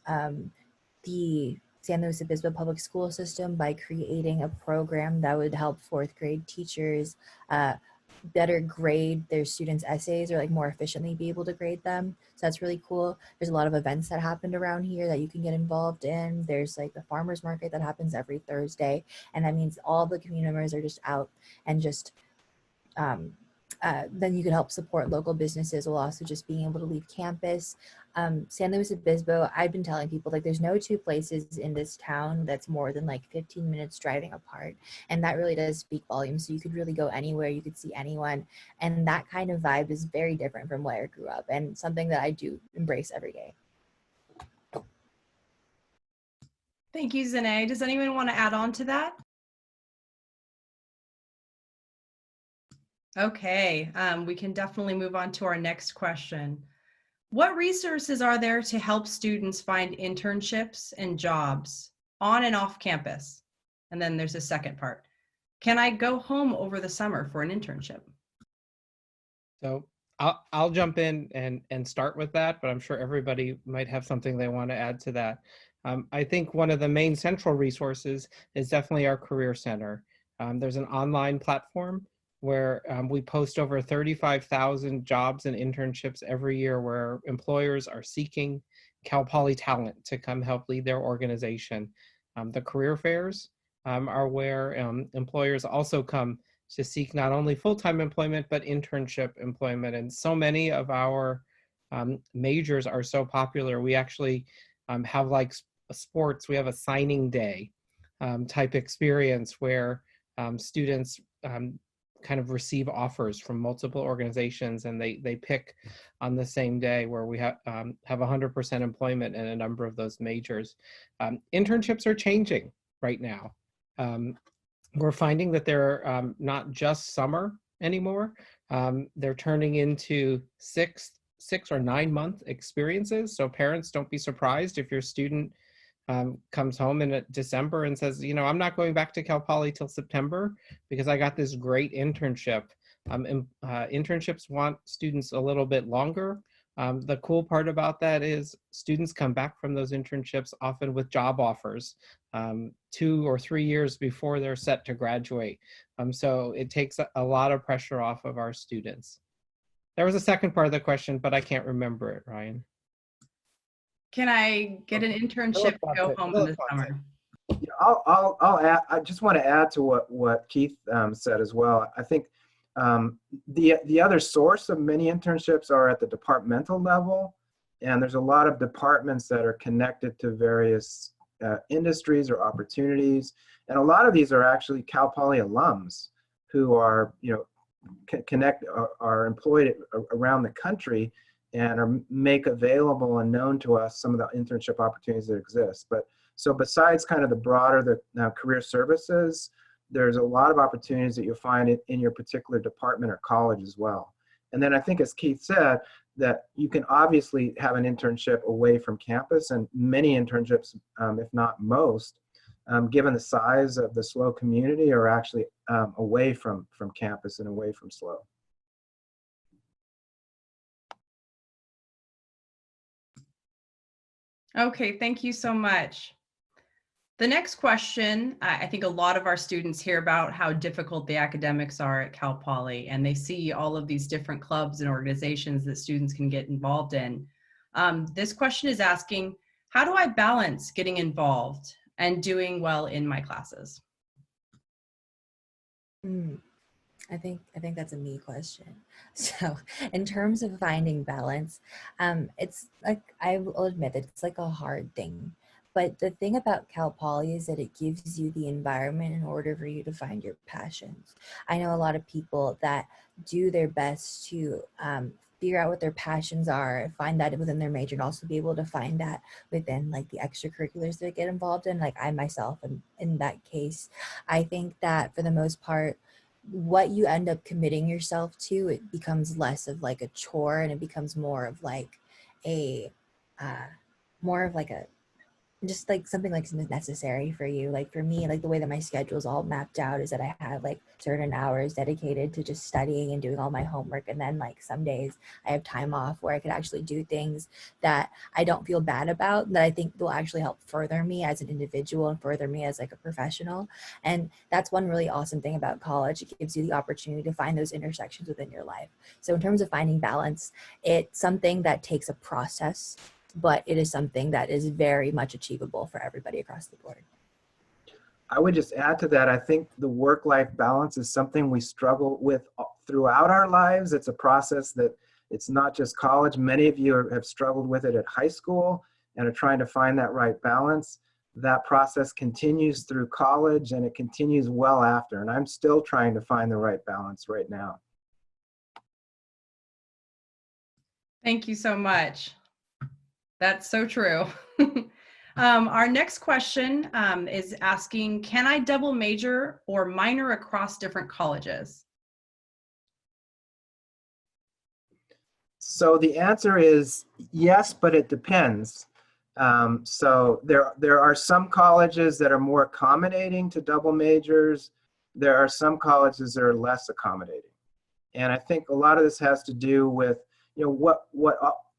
the San Luis Obispo public school system by creating a program that would help fourth grade teachers better grade their students' essays, or like more efficiently be able to grade them. So that's really cool. There's a lot of events that happened around here that you can get involved in. There's like the farmers market that happens every Thursday, and that means all the community members are just out and just then you could help support local businesses while also just being able to leave campus. San Luis Obispo, I've been telling people like there's no two places in this town that's more than like 15 minutes driving apart. And that really does speak volumes. So you could really go anywhere, you could see anyone. And that kind of vibe is very different from where I grew up and something that I do embrace every day. Thank you, Zane. Does anyone want to add on to that? Okay, we can definitely move on to our next question. What resources are there to help students find internships and jobs on and off campus? And then there's a second part. Can I go home over the summer for an internship? So I'll jump in and start with that, but I'm sure everybody might have something they want to add to that. I think one of the main central resources is definitely our Career Center. There's an online platform where we post over 35,000 jobs and internships every year where employers are seeking Cal Poly talent to come help lead their organization. The career fairs are where employers also come to seek not only full-time employment, but internship employment. And so many of our majors are so popular. We actually have like sports, we have a signing day type experience where students kind of receive offers from multiple organizations, and they pick on the same day, where we have 100% employment in a number of those majors. Internships are changing right now. We're finding that they're not just summer anymore. They're turning into 6 or 9 month experiences. So parents, don't be surprised if your student comes home in December and says, you know, I'm not going back to Cal Poly till September because I got this great internship. Internships want students a little bit longer. The cool part about that is students come back from those internships often with job offers 2 or 3 years before they're set to graduate. So it takes a lot of pressure off of our students. There was a second part of the question, but I can't remember it, Ryan. Can I get an internship to go home in the summer? Yeah, I'll add. I just want to add to what Keith said as well. I think the other source of many internships are at the departmental level, and there's a lot of departments that are connected to various industries or opportunities, and a lot of these are actually Cal Poly alums who are are employed around the country and make available and known to us some of the internship opportunities that exist. But so besides kind of the broader career services, there's a lot of opportunities that you'll find in your particular department or college as well. And then I think, as Keith said, that you can obviously have an internship away from campus, and many internships, if not most, given the size of the SLO community, are actually away from campus and away from SLO. Okay, thank you so much. The next question, I think a lot of our students hear about how difficult the academics are at Cal Poly, and they see all of these different clubs and organizations that students can get involved in. This question is asking, how do I balance getting involved and doing well in my classes? I think that's a me question. So in terms of finding balance, it's like, I will admit that it's like a hard thing. But the thing about Cal Poly is that it gives you the environment in order for you to find your passions. I know a lot of people that do their best to figure out what their passions are, find that within their major, and also be able to find that within like the extracurriculars that get involved in. Like I myself, and in that case, I think that for the most part, what you end up committing yourself to, it becomes less of like a chore, and it becomes more of like a more of like a just like something like necessary for you. Like for me, like the way that my schedule is all mapped out is that I have like certain hours dedicated to just studying and doing all my homework, and then like some days I have time off where I could actually do things that I don't feel bad about, that I think will actually help further me as an individual and further me as like a professional. And that's one really awesome thing about college. It gives you the opportunity to find those intersections within your life. So in terms of finding balance, it's something that takes a process, but it is something that is very much achievable for everybody across the board. I would just add to that, I think the work-life balance is something we struggle with throughout our lives. It's a process that it's not just college. Many of you have struggled with it at high school and are trying to find that right balance. That process continues through college, and it continues well after. And I'm still trying to find the right balance right now. Thank you so much. That's so true. Our next question is asking, can I double major or minor across different colleges? So the answer is yes, but it depends. So there are some colleges that are more accommodating to double majors. There are some colleges that are less accommodating. And I think a lot of this has to do with, what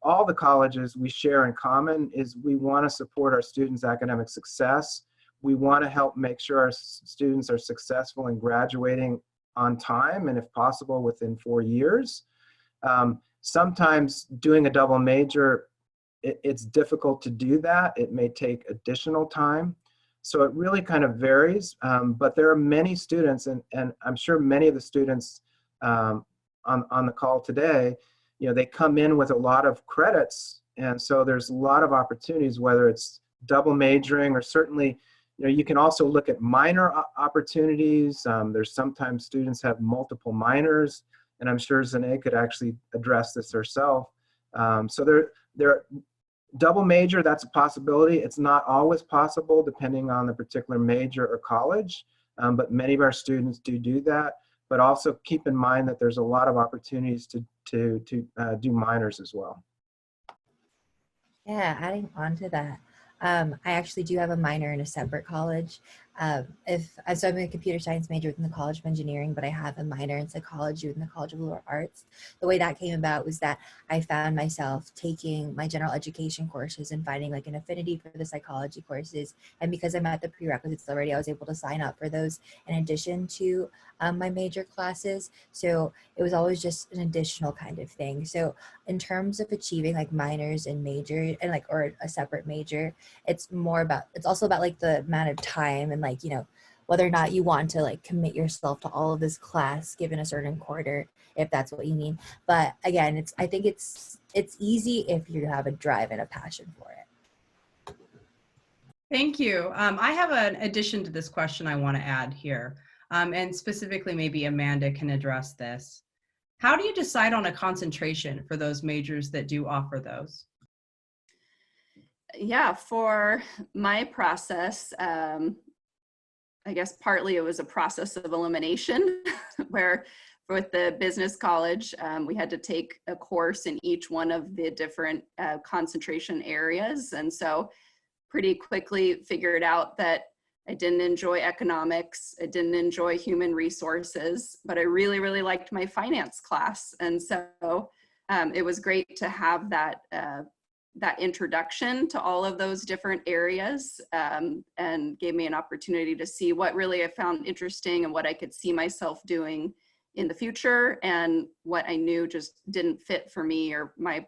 all the colleges we share in common is we want to support our students' academic success. We want to help make sure our students are successful in graduating on time, and if possible within 4 years. Sometimes doing a double major, it's difficult to do that. It may take additional time. So it really kind of varies, but there are many students, and I'm sure many of the students on the call today, they come in with a lot of credits, and so there's a lot of opportunities, whether it's double majoring or certainly, you can also look at minor opportunities. There's sometimes students have multiple minors, and I'm sure Zane could actually address this herself. So there double major, that's a possibility. It's not always possible depending on the particular major or college, but many of our students do that. But also keep in mind that there's a lot of opportunities to do minors as well. Yeah, adding on to that, I actually do have a minor in a separate college. So I'm a computer science major within the College of Engineering, but I have a minor in psychology within the College of Liberal Arts. The way that came about was that I found myself taking my general education courses and finding like an affinity for the psychology courses. And because I'm at the prerequisites already, I was able to sign up for those in addition to my major classes. So it was always just an additional kind of thing. So in terms of achieving like minors and major and or a separate major, it's also about like the amount of time and whether or not you want to like commit yourself to all of this class given a certain quarter, if that's what you need. But again, I think it's easy if you have a drive and a passion for it. Thank you. I have an addition to this question I want to add here, and specifically maybe Amanda can address this. How do you decide on a concentration for those majors that do offer those? Yeah, for my process, I guess partly it was a process of elimination where with the business college, we had to take a course in each one of the different concentration areas. And so pretty quickly figured out that I didn't enjoy economics. I didn't enjoy human resources, but I really, really liked my finance class. And so it was great to have that that introduction to all of those different areas, and gave me an opportunity to see what really I found interesting and what I could see myself doing in the future, and what I knew just didn't fit for me or my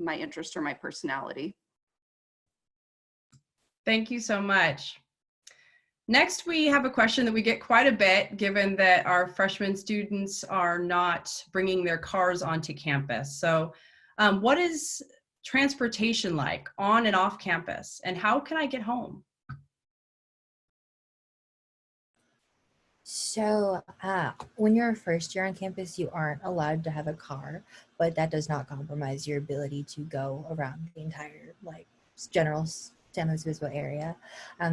interest or my personality. Thank you so much. Next, we have a question that we get quite a bit, given that our freshman students are not bringing their cars onto campus. So what is transportation like on and off campus, and how can I get home? So, when you're a first year on campus, you aren't allowed to have a car, but that does not compromise your ability to go around the entire general San Luis Obispo area.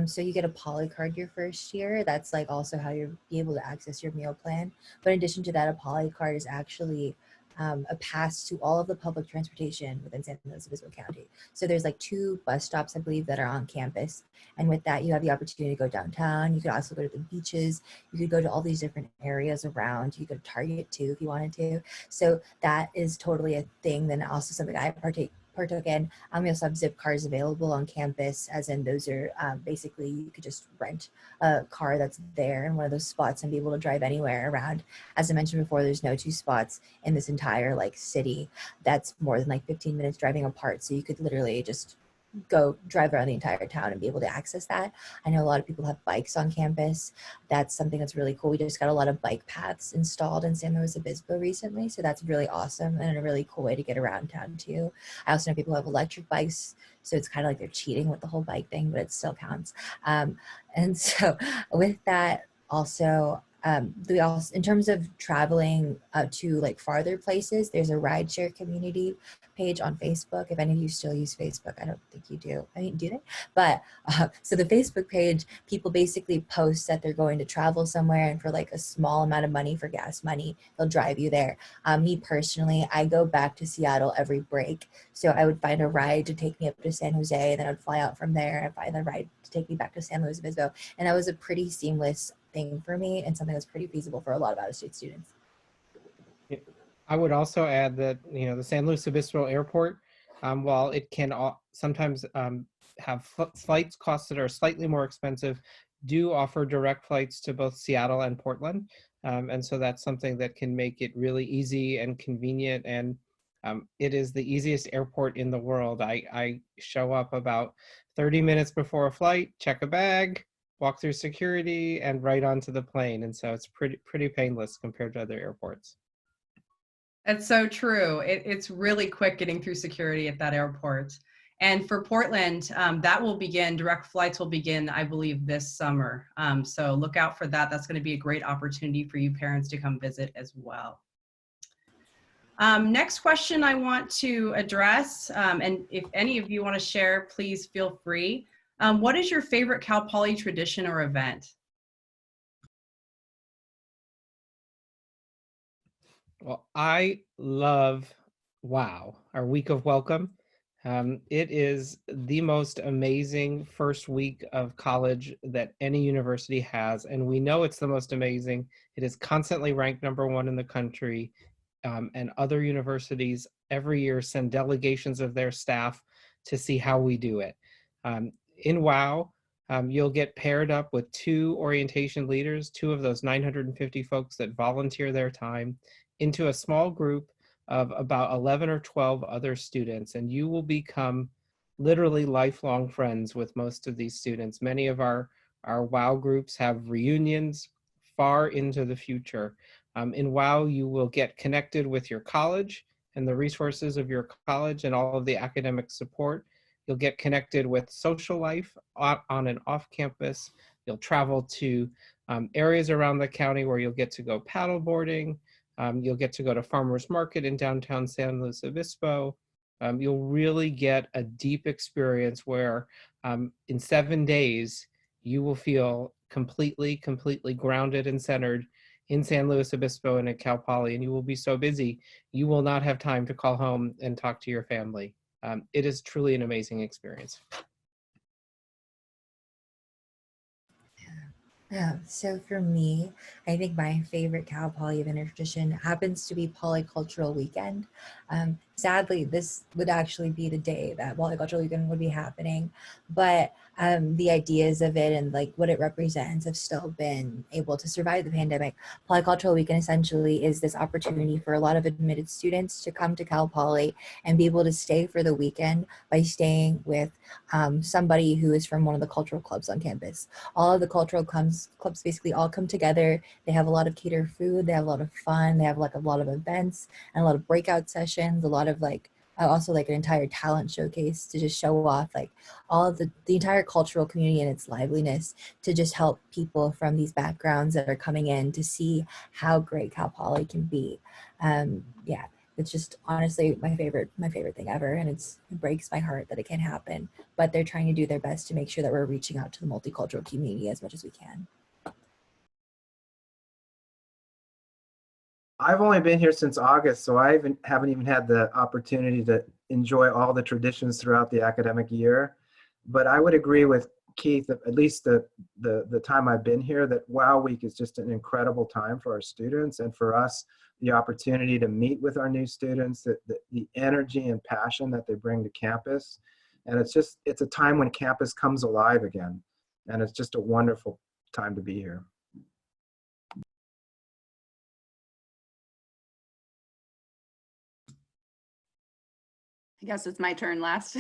So you get a poly card your first year. That's like also how you'll be able to access your meal plan. But in addition to that, a poly card is actually a pass to all of the public transportation within San Luis Obispo County. So there's like 2 bus stops, I believe, that are on campus. And with that, you have the opportunity to go downtown. You could also go to the beaches. You could go to all these different areas around. You could go to Target too if you wanted to. So that is totally a thing. Then also something I partook in. We also have Zip cars available on campus, as in those are basically you could just rent a car that's there in one of those spots and be able to drive anywhere around. As I mentioned before, there's no 2 spots in this entire city that's more than 15 minutes driving apart. So you could literally just go drive around the entire town and be able to access that. I know a lot of people have bikes on campus. That's something that's really cool. We just got a lot of bike paths installed in San Luis Obispo recently. So that's really awesome and a really cool way to get around town too. I also know people who have electric bikes. So it's kind of like they're cheating with the whole bike thing, but it still counts. And so with that also, we also, in terms of traveling to farther places, there's a rideshare community page on Facebook. If any of you still use Facebook, I don't think you do. I mean, do they? But so the Facebook page, people basically post that they're going to travel somewhere, and for a small amount of money, for gas money, they'll drive you there. Me personally, I go back to Seattle every break. So I would find a ride to take me up to San Jose, and then I'd fly out from there and find a ride to take me back to San Luis Obispo. And that was a pretty seamless thing for me and something that's pretty feasible for a lot of out-of-state students. I would also add that, the San Luis Obispo Airport, while it can sometimes have flights costs that are slightly more expensive, do offer direct flights to both Seattle and Portland. And so that's something that can make it really easy and convenient. And it is the easiest airport in the world. I show up about 30 minutes before a flight, check a bag, walk through security, and right onto the plane. And so it's pretty painless compared to other airports. That's so true. It's really quick getting through security at that airport. And for Portland, that will begin, direct flights will begin, I believe, this summer. So look out for that. That's going to be a great opportunity for you parents to come visit as well. Next question I want to address, and if any of you want to share, please feel free. What is your favorite Cal Poly tradition or event? Well, I love WOW, our week of welcome. It is the most amazing first week of college that any university has, and we know it's the most amazing. It is constantly ranked #1 in the country, and other universities every year send delegations of their staff to see how we do it. In WOW, you'll get paired up with 2 orientation leaders, 2 of those 950 folks that volunteer their time, into a small group of about 11 or 12 other students, and you will become literally lifelong friends with most of these students. Many of our WOW groups have reunions far into the future. In WOW, you will get connected with your college and the resources of your college and all of the academic support. You'll get connected with social life on and off campus. You'll travel to areas around the county where you'll get to go paddleboarding. You'll get to go to Farmers Market in downtown San Luis Obispo. You'll really get a deep experience where in 7 days, you will feel completely grounded and centered in San Luis Obispo and at Cal Poly, and you will be so busy, you will not have time to call home and talk to your family. It is truly an amazing experience. So for me, I think my favorite Cal Poly event or tradition happens to be Polycultural Weekend. Sadly, this would actually be the day that Polycultural Weekend would be happening, but the ideas of it and what it represents have still been able to survive the pandemic. Polycultural Weekend essentially is this opportunity for a lot of admitted students to come to Cal Poly and be able to stay for the weekend by staying with somebody who is from one of the cultural clubs on campus. All of the cultural clubs basically all come together. They have a lot of catered food. They have a lot of fun. They have a lot of events and a lot of breakout sessions, a lot of also like an entire talent showcase to just show off like all of the entire cultural community and its liveliness, to just help people from these backgrounds that are coming in to see how great Cal Poly can be. Yeah, it's just honestly my favorite thing ever, and it breaks my heart that it can happen, but they're trying to do their best to make sure that we're reaching out to the multicultural community as much as we can. I've only been here since August, so I haven't even had the opportunity to enjoy all the traditions throughout the academic year. But I would agree with Keith, at least the time I've been here, that Wow Week is just an incredible time for our students and for us, the opportunity to meet with our new students, the energy and passion that they bring to campus. And it's a time when campus comes alive again. And it's just a wonderful time to be here. I guess it's my turn last.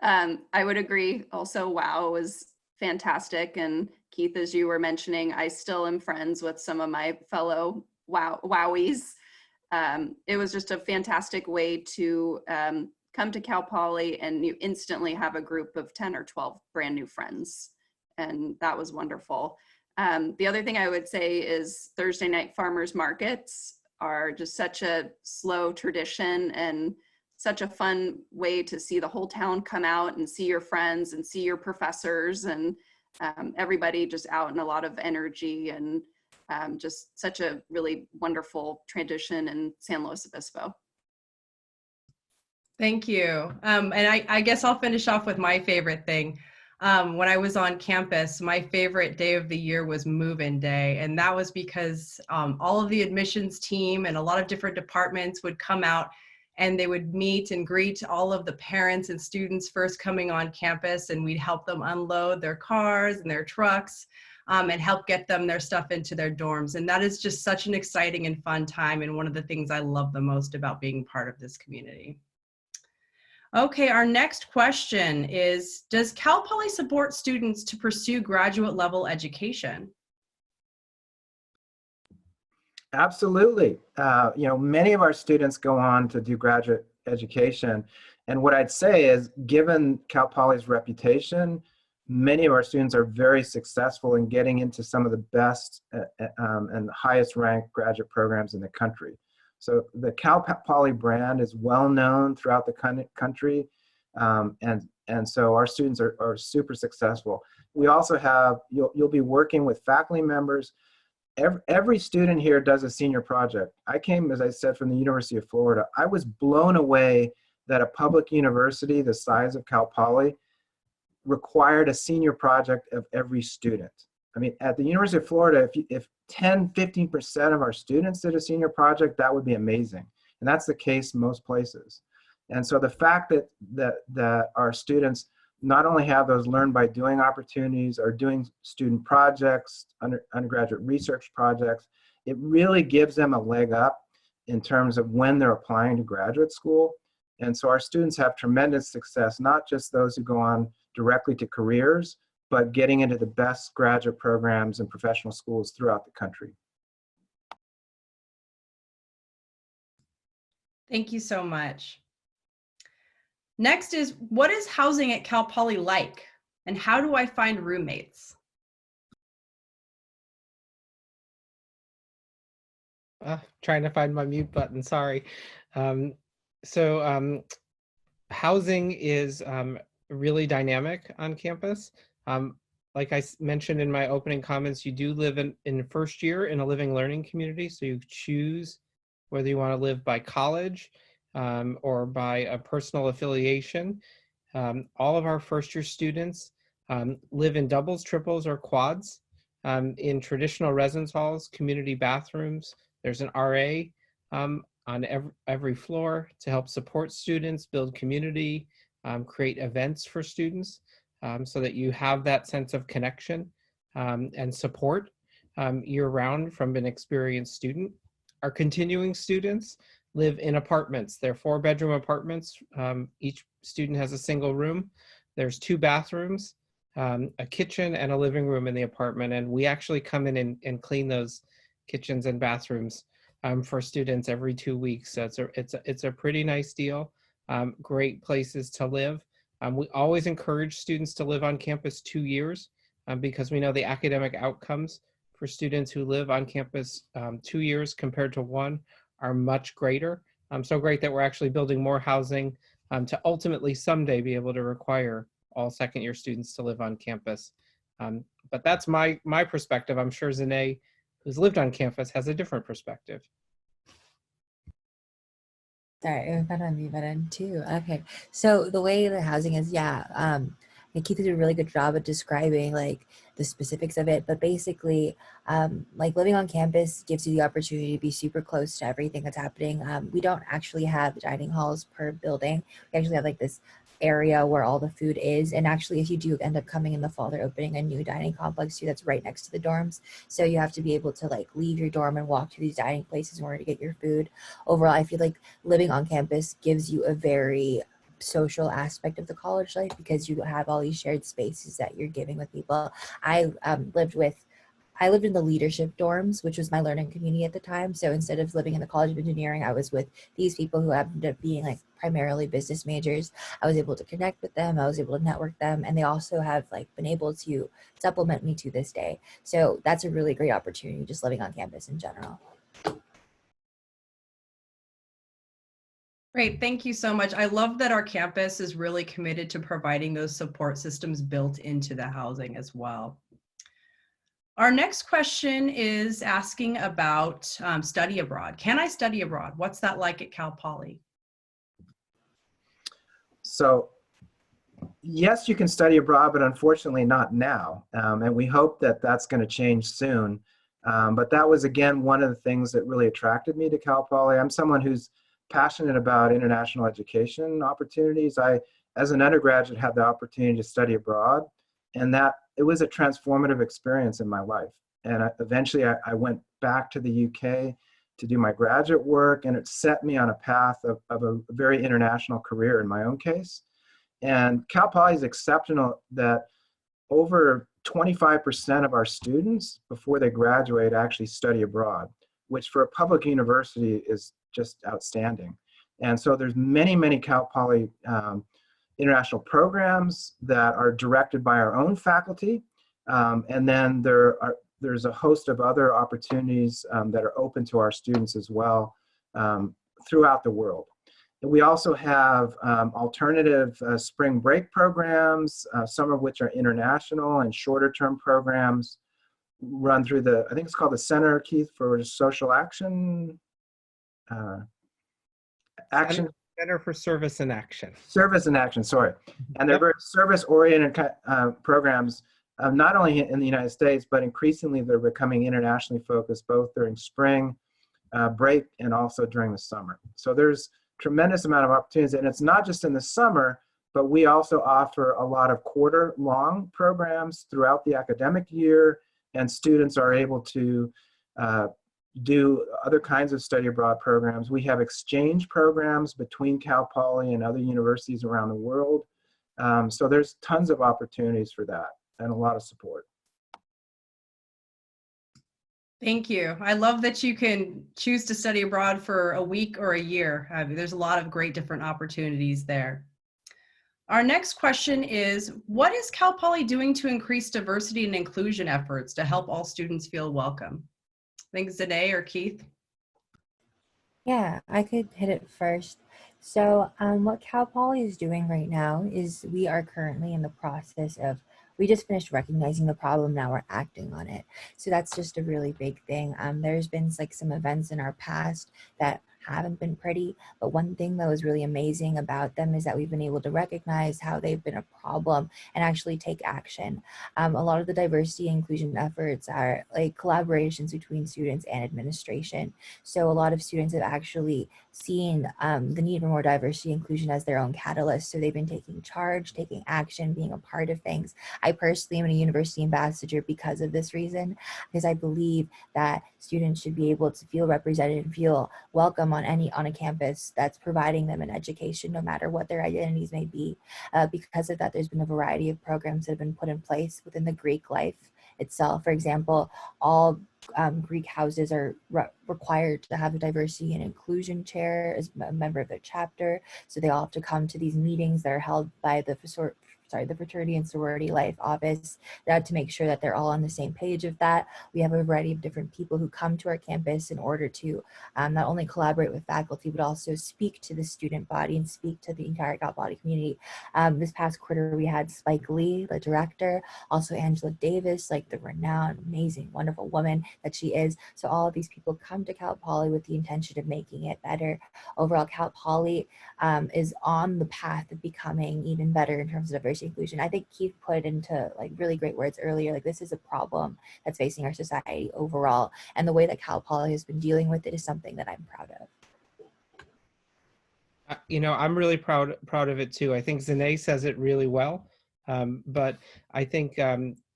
I would agree also, wow, was fantastic. And Keith, as you were mentioning, I still am friends with some of my fellow Wowies. It was just a fantastic way to come to Cal Poly and you instantly have a group of 10 or 12 brand new friends. And that was wonderful. The other thing I would say is Thursday night farmers markets are just such a slow tradition and such a fun way to see the whole town come out and see your friends and see your professors and everybody just out in a lot of energy and just such a really wonderful tradition in San Luis Obispo. Thank you. And I guess I'll finish off with my favorite thing. When I was on campus, my favorite day of the year was move-in day. And that was because all of the admissions team and a lot of different departments would come out and they would meet and greet all of the parents and students first coming on campus, and we'd help them unload their cars and their trucks and help get them their stuff into their dorms. And that is just such an exciting and fun time, and one of the things I love the most about being part of this community. Okay, our next question is, does Cal Poly support students to pursue graduate level education? Absolutely. Many of our students go on to do graduate education. And what I'd say is, given Cal Poly's reputation, many of our students are very successful in getting into some of the best and highest ranked graduate programs in the country. So the Cal Poly brand is well known throughout the country. And so our students are super successful. We also have, you'll be working with faculty members. Every student here does a senior project. I came, as I said, from the University of Florida. I was blown away that a public university the size of Cal Poly required a senior project of every student. I mean, at the University of Florida, if 10, 15% of our students did a senior project, that would be amazing. And that's the case most places. And so the fact that our students not only have those learn by doing opportunities or doing student projects, undergraduate research projects, it really gives them a leg up in terms of when they're applying to graduate school. And so our students have tremendous success, not just those who go on directly to careers, but getting into the best graduate programs and professional schools throughout the country. Thank you so much. Next is, what is housing at Cal Poly like? And how do I find roommates? Trying to find my mute button, sorry. Housing is really dynamic on campus. Like I mentioned in my opening comments, you do live in first year in a living learning community, so you choose whether you want to live by college or by a personal affiliation. All of our first year students live in doubles, triples, or quads in traditional residence halls, community bathrooms. There's an RA on every floor to help support students, build community, create events for students so that you have that sense of connection and support year-round from an experienced student. Our continuing students live in apartments. They're 4-bedroom apartments. Each student has a single room. There's 2 bathrooms, a kitchen, and a living room in the apartment. And we actually come in and clean those kitchens and bathrooms for students every 2 weeks. So it's a pretty nice deal. great places to live. We always encourage students to live on campus 2 years because we know the academic outcomes for students who live on campus 2 years compared to 1 are much greater. So great that we're actually building more housing to ultimately someday be able to require all second-year students to live on campus. But that's my perspective. I'm sure Zane, who's lived on campus, has a different perspective. Sorry, I found my mute button too. Okay, so the way the housing is, Keith did a really good job at describing like the specifics of it, but basically, like living on campus gives you the opportunity to be super close to everything that's happening. We don't actually have dining halls per building. We actually have like this area where all the food is, and actually if you do end up coming in the fall, they're opening a new dining complex too that's right next to the dorms, so you have to be able to like leave your dorm and walk to these dining places in order to get your food. Overall, I feel like living on campus gives you a very social aspect of the college life because you have all these shared spaces that you're giving with people. I lived in the leadership dorms, which was my learning community at the time. So instead of living in the College of Engineering, I was with these people who happened up being like primarily business majors. I was able to connect with them. I was able to network them. And they also have like been able to supplement me to this day. So that's a really great opportunity just living on campus in general. Great, thank you so much. I love that our campus is really committed to providing those support systems built into the housing as well. Our next question is asking about study abroad. Can I study abroad? What's that like at Cal Poly? So yes, you can study abroad, but unfortunately not now. And we hope that that's going to change soon. But that was, again, one of the things that really attracted me to Cal Poly. I'm someone who's passionate about international education opportunities. I, as an undergraduate, had the opportunity to study abroad, and that it was a transformative experience in my life. And eventually I went back to the UK to do my graduate work, and it set me on a path of a very international career in my own case. And Cal Poly is exceptional that over 25% of our students before they graduate actually study abroad, which for a public university is just outstanding. And so there's many Cal Poly international programs that are directed by our own faculty. And then there's a host of other opportunities that are open to our students as well throughout the world. And we also have alternative spring break programs, some of which are international and shorter term programs run through I think it's called the Center, Keith, for Social Action. Center for Service and Action. Service and Action, sorry. And they're very service-oriented programs, not only in the United States, but increasingly they're becoming internationally focused, both during spring break and also during the summer. So there's tremendous amount of opportunities, and it's not just in the summer, but we also offer a lot of quarter-long programs throughout the academic year, and students are able to do other kinds of study abroad programs. We have exchange programs between Cal Poly and other universities around the world. So there's tons of opportunities for that and a lot of support. Thank you. I love that you can choose to study abroad for a week or a year. There's a lot of great different opportunities there. Our next question is, what is Cal Poly doing to increase diversity and inclusion efforts to help all students feel welcome? I think Zane or Keith. Yeah, I could hit it first. So what Cal Poly is doing right now is we are currently in the process of, we just finished recognizing the problem, now we're acting on it. So that's just a really big thing. There's been like some events in our past that haven't been pretty, but one thing that was really amazing about them is that we've been able to recognize how they've been a problem and actually take action. A lot of the diversity and inclusion efforts are like collaborations between students and administration. So a lot of students have actually seen the need for more diversity and inclusion as their own catalyst. So they've been taking charge, taking action, being a part of things. I personally am a university ambassador because of this reason, because I believe that students should be able to feel represented and feel welcome on a campus that's providing them an education, no matter what their identities may be. Because of that, there's been a variety of programs that have been put in place within the Greek life itself. For example, all Greek houses are required to have a diversity and inclusion chair as a member of their chapter. So they all have to come to these meetings that are held by the fraternity and sorority life office to make sure that they're all on the same page of that. We have a variety of different people who come to our campus in order to not only collaborate with faculty, but also speak to the student body and speak to the entire Cal Poly community. This past quarter, we had Spike Lee, the director, also Angela Davis, like the renowned, amazing, wonderful woman that she is. So all of these people come to Cal Poly with the intention of making it better. Overall, Cal Poly is on the path of becoming even better in terms of diversity inclusion. I think Keith put into like really great words earlier, like this is a problem that's facing our society overall. And the way that Cal Poly has been dealing with it is something that I'm proud of. You know, I'm really proud of it too. I think Zane says it really well, but I think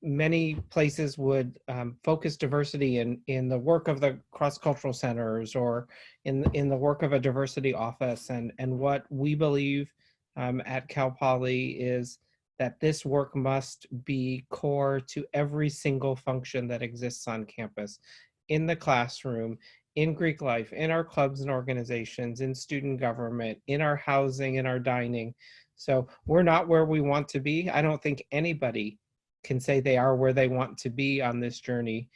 many places would focus diversity in the work of the cross-cultural centers or in the work of a diversity office. And what we believe at Cal Poly is that this work must be core to every single function that exists on campus, in the classroom, in Greek life, in our clubs and organizations, in student government, in our housing, in our dining. So we're not where we want to be. I don't think anybody can say they are where they want to be on this journey.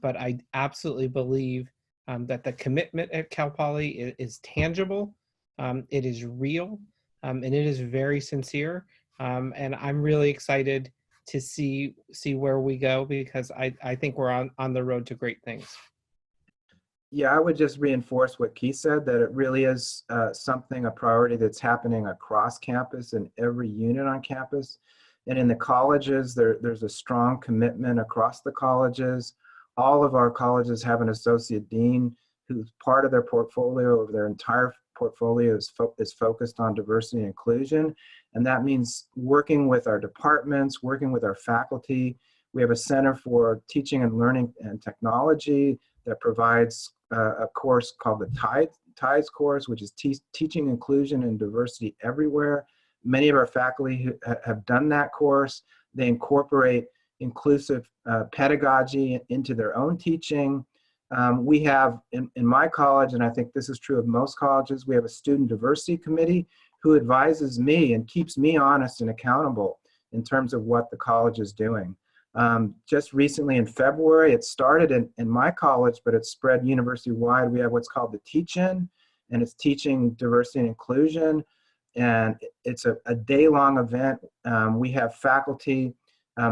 But I absolutely believe that the commitment at Cal Poly is tangible, it is real, and it is very sincere. And I'm really excited to see where we go, because I think we're on the road to great things. Yeah, I would just reinforce what Keith said, that it really is a priority that's happening across campus in every unit on campus. And in the colleges, there's a strong commitment across the colleges. All of our colleges have an associate dean who's part of their portfolio, or their entire portfolio is focused on diversity and inclusion. And that means working with our departments, working with our faculty. We have a Center for Teaching and Learning and Technology that provides a course called the TIDES course, which is Teaching Inclusion and Diversity Everywhere. Many of our faculty have done that course. They incorporate inclusive pedagogy into their own teaching. We have, in my college, and I think this is true of most colleges, we have a student diversity committee who advises me and keeps me honest and accountable in terms of what the college is doing. Just recently in February, it started in my college, but it's spread university-wide. We have what's called the Teach-In, and it's teaching diversity and inclusion. And it's a day-long event. We have faculty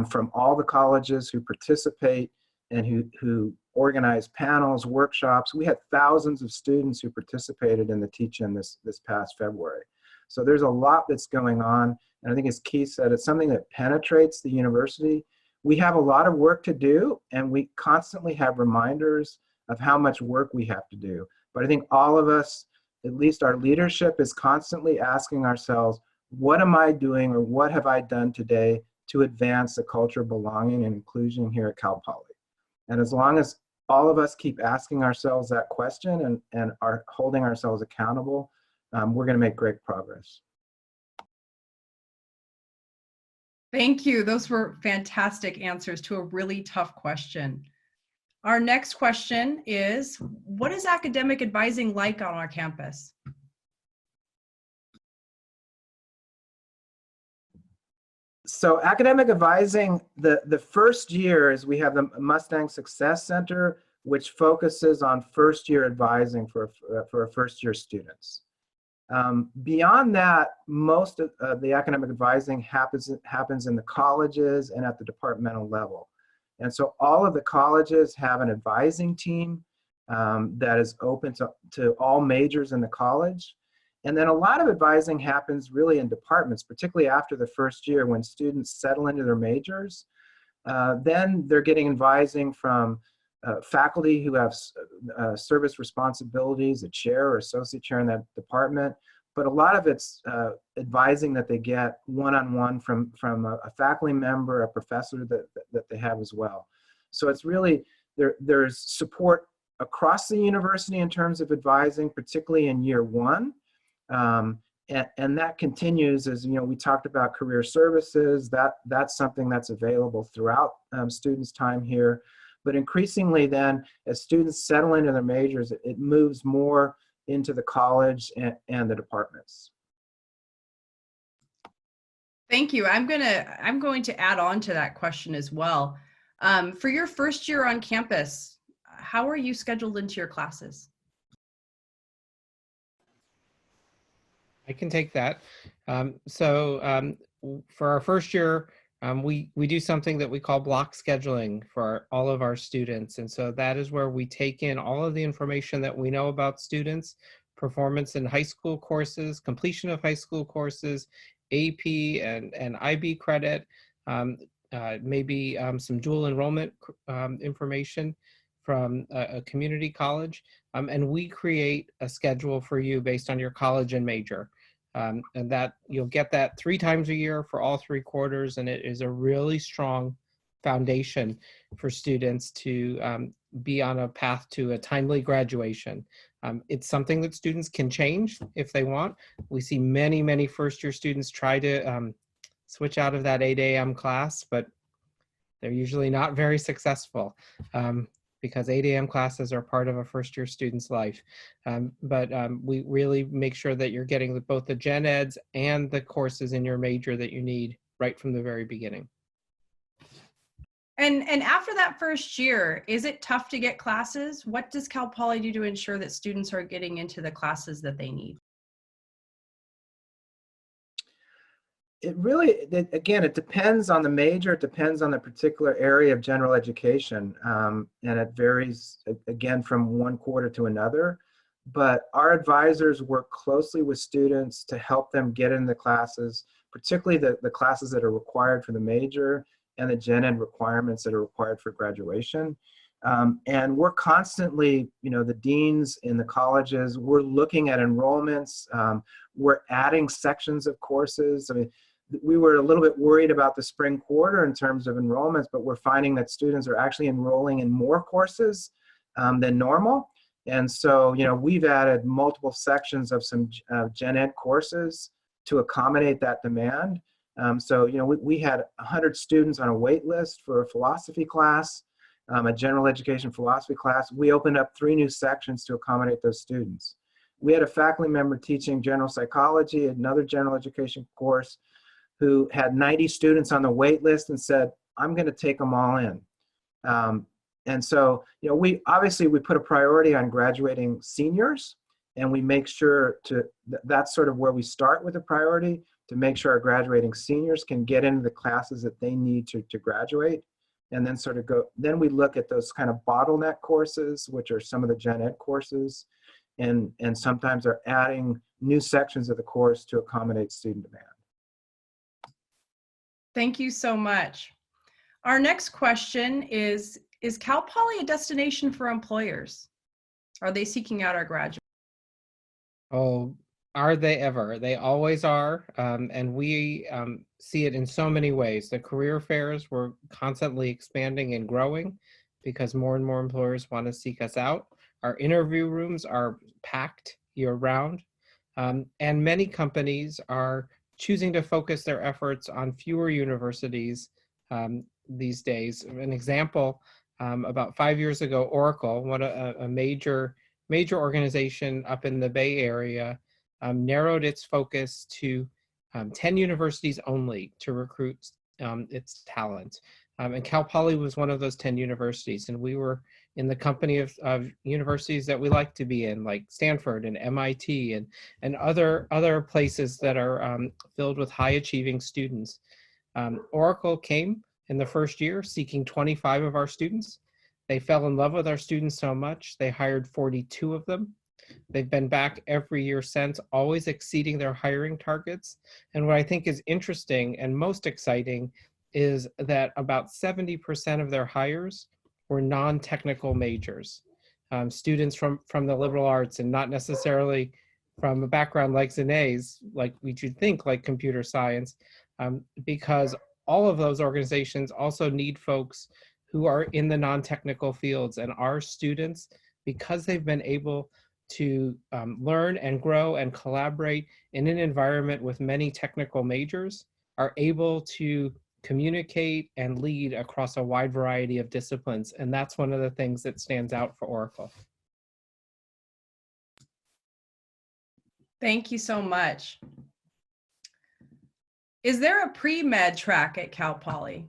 from all the colleges who participate and who organize panels, workshops. We had thousands of students who participated in the Teach-In this past February. So there's a lot that's going on. And I think, as Keith said, it's something that penetrates the university. We have a lot of work to do, and we constantly have reminders of how much work we have to do. But I think all of us, at least our leadership, is constantly asking ourselves, what am I doing, or what have I done today to advance the culture of belonging and inclusion here at Cal Poly? And as long as all of us keep asking ourselves that question and are holding ourselves accountable, we're going to make great progress. Thank you. Those were fantastic answers to a really tough question. Our next question is, what is academic advising like on our campus? So academic advising, the first year is we have the Mustang Success Center, which focuses on first-year advising for first-year students. Beyond that, most of the academic advising happens in the colleges and at the departmental level. And so all of the colleges have an advising team that is open to all majors in the college. And then a lot of advising happens really in departments, particularly after the first year when students settle into their majors. Then they're getting advising from faculty who have service responsibilities, a chair or associate chair in that department. But a lot of it's advising that they get one-on-one from a faculty member, a professor that they have as well. So it's really, there's support across the university in terms of advising, particularly in year one. And that continues as, we talked about career services, that's something that's available throughout students' time here. But increasingly then, as students settle into their majors, it moves more into the college and the departments. Thank you. I'm going to add on to that question as well. For your first year on campus, how are you scheduled into your classes? I can take that. For our first year, we do something that we call block scheduling for all of our students. And so that is where we take in all of the information that we know about students, performance in high school courses, completion of high school courses, AP and IB credit, maybe some dual enrollment information from a community college. And we create a schedule for you based on your college and major. And that you'll get that 3 times a year for all 3 quarters. And it is a really strong foundation for students to be on a path to a timely graduation. It's something that students can change if they want. We see many, many first-year students try to switch out of that 8 a.m. class, but they're usually not very successful because 8 a.m. classes are part of a first-year student's life. But we really make sure that you're getting both the gen eds and the courses in your major that you need right from the very beginning. And after that first year, is it tough to get classes? What does Cal Poly do to ensure that students are getting into the classes that they need? It really, again, it depends on the major, it depends on the particular area of general education, and it varies, again, from one quarter to another. But our advisors work closely with students to help them get in the classes, particularly the classes that are required for the major and the gen ed requirements that are required for graduation. And we're constantly, the deans in the colleges, we're looking at enrollments, we're adding sections of courses. I mean, we were a little bit worried about the spring quarter in terms of enrollments, but we're finding that students are actually enrolling in more courses than normal. And so, we've added multiple sections of some gen ed courses to accommodate that demand. So, we had 100 students on a wait list for a philosophy class, a general education philosophy class. We opened up 3 new sections to accommodate those students. We had a faculty member teaching general psychology, another general education course, who had 90 students on the wait list and said, I'm going to take them all in. And so, we put a priority on graduating seniors, and we make sure that's sort of where we start with a priority, to make sure our graduating seniors can get into the classes that they need to graduate. And then then we look at those kind of bottleneck courses, which are some of the gen ed courses, and sometimes are adding new sections of the course to accommodate student demand. Thank you so much. Our next question is Cal Poly a destination for employers? Are they seeking out our graduates? Oh, are they ever? They always are. And we see it in so many ways. The career fairs, we're constantly expanding and growing because more and more employers want to seek us out. Our interview rooms are packed year-round. And many companies are choosing to focus their efforts on fewer universities these days. An example, about 5 years ago, Oracle, a major organization up in the Bay Area, narrowed its focus to 10 universities only to recruit its talent. And Cal Poly was one of those 10 universities, and we were in the company of universities that we like to be in, like Stanford and MIT and other places that are filled with high achieving students. Oracle came in the first year seeking 25 of our students. They fell in love with our students so much, they hired 42 of them. They've been back every year since, always exceeding their hiring targets. And what I think is interesting and most exciting is that about 70% of their hires were non-technical majors, students from the liberal arts and not necessarily from a background like Zanae's, like we should think like computer science, because all of those organizations also need folks who are in the non-technical fields, and our students because they've been able to learn and grow and collaborate in an environment with many technical majors, are able to communicate and lead across a wide variety of disciplines. And that's one of the things that stands out for Oracle. Thank you so much. Is there a pre-med track at Cal Poly?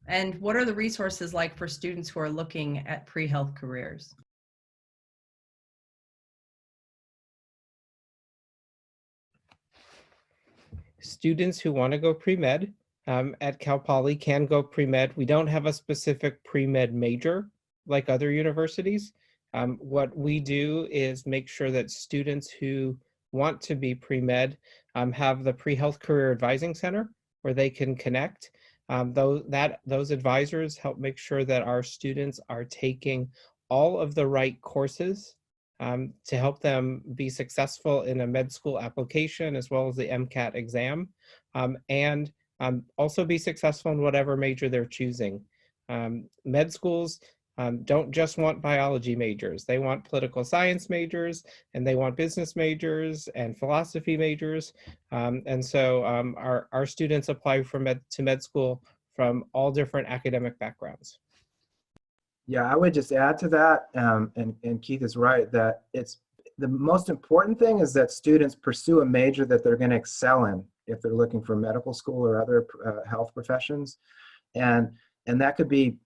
And what are the resources like for students who are looking at pre-health careers? Students who want to go pre-med at Cal Poly can go pre-med. We don't have a specific pre-med major like other universities. What we do is make sure that students who want to be pre-med have the Pre-Health Career Advising Center where they can connect. Those advisors help make sure that our students are taking all of the right courses to help them be successful in a med school application as well as the MCAT exam, and also be successful in whatever major they're choosing. Med schools don't just want biology majors. They want political science majors, and they want business majors and philosophy majors. And so our students apply to med school from all different academic backgrounds. Yeah, I would just add to that, and Keith is right, that it's the most important thing is that students pursue a major that they're going to excel in if they're looking for medical school or other health professions. And that could be,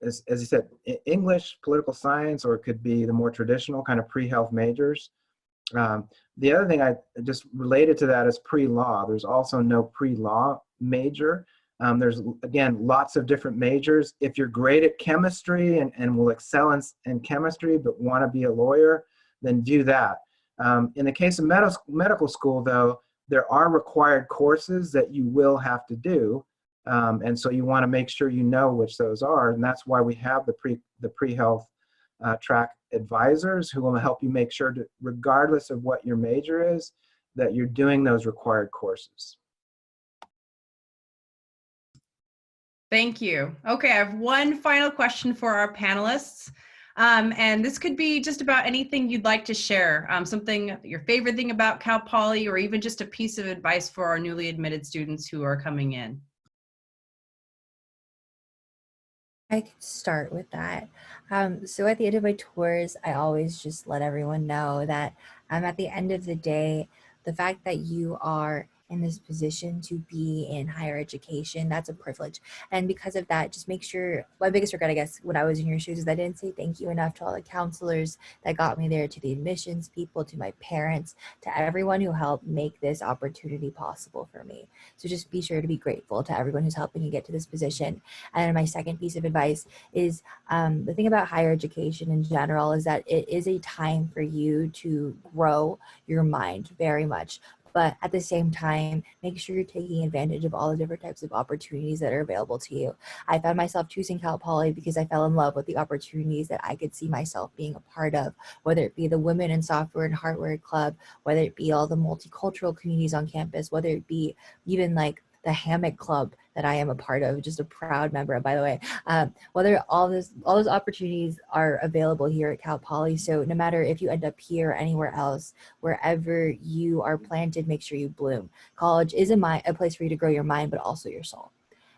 as you said, English, political science, or it could be the more traditional kind of pre-health majors. The other thing I just related to that is pre-law. There's also no pre-law major. There's, again, lots of different majors. If you're great at chemistry and will excel in chemistry but want to be a lawyer, then do that. In the case of medical school, though, there are required courses that you will have to do. And so you want to make sure you know which those are. And that's why we have the pre-health track advisors who will help you make sure to, regardless of what your major is, that you're doing those required courses. Thank you. Okay, I have one final question for our panelists. And this could be just about anything you'd like to share, something, your favorite thing about Cal Poly, or even just a piece of advice for our newly admitted students who are coming in. I could start with that. So at the end of my tours, I always just let everyone know that at the end of the day, the fact that you are in this position to be in higher education, that's a privilege. And because of that, just make sure, my biggest regret, I guess, when I was in your shoes is I didn't say thank you enough to all the counselors that got me there, to the admissions people, to my parents, to everyone who helped make this opportunity possible for me. So just be sure to be grateful to everyone who's helping you get to this position. And then my second piece of advice is the thing about higher education in general is that it is a time for you to grow your mind very much. But at the same time, make sure you're taking advantage of all the different types of opportunities that are available to you. I found myself choosing Cal Poly because I fell in love with the opportunities that I could see myself being a part of, whether it be the Women in Software and Hardware Club, whether it be all the multicultural communities on campus, whether it be even like the Hammock Club that I am a part of, just a proud member of, by the way, whether all those opportunities are available here at Cal Poly. So no matter if you end up here or anywhere else, wherever you are planted, make sure you bloom. College is a place for you to grow your mind, but also your soul.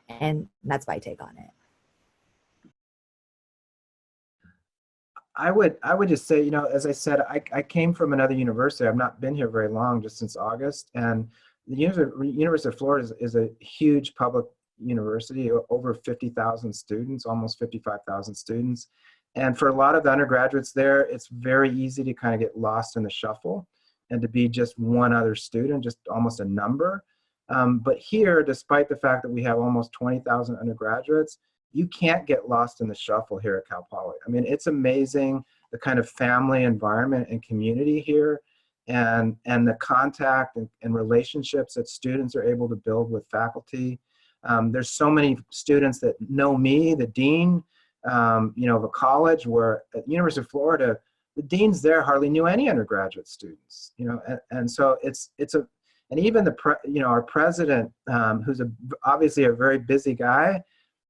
And that's my take on it. I would just say, you know, as I said, I came from another university. I've not been here very long, just since August. And the University of Florida is a huge public university, over 50,000 students, almost 55,000 students. And for a lot of the undergraduates there, it's very easy to kind of get lost in the shuffle and to be just one other student, just almost a number. But here, despite the fact that we have almost 20,000 undergraduates, you can't get lost in the shuffle here at Cal Poly. I mean, it's amazing the kind of family environment and community here, and the contact and relationships that students are able to build with faculty. There's so many students that know me, the dean, you know, of a college, where at the University of Florida, the deans there hardly knew any undergraduate students, you know, and so and even our president, who's obviously a very busy guy,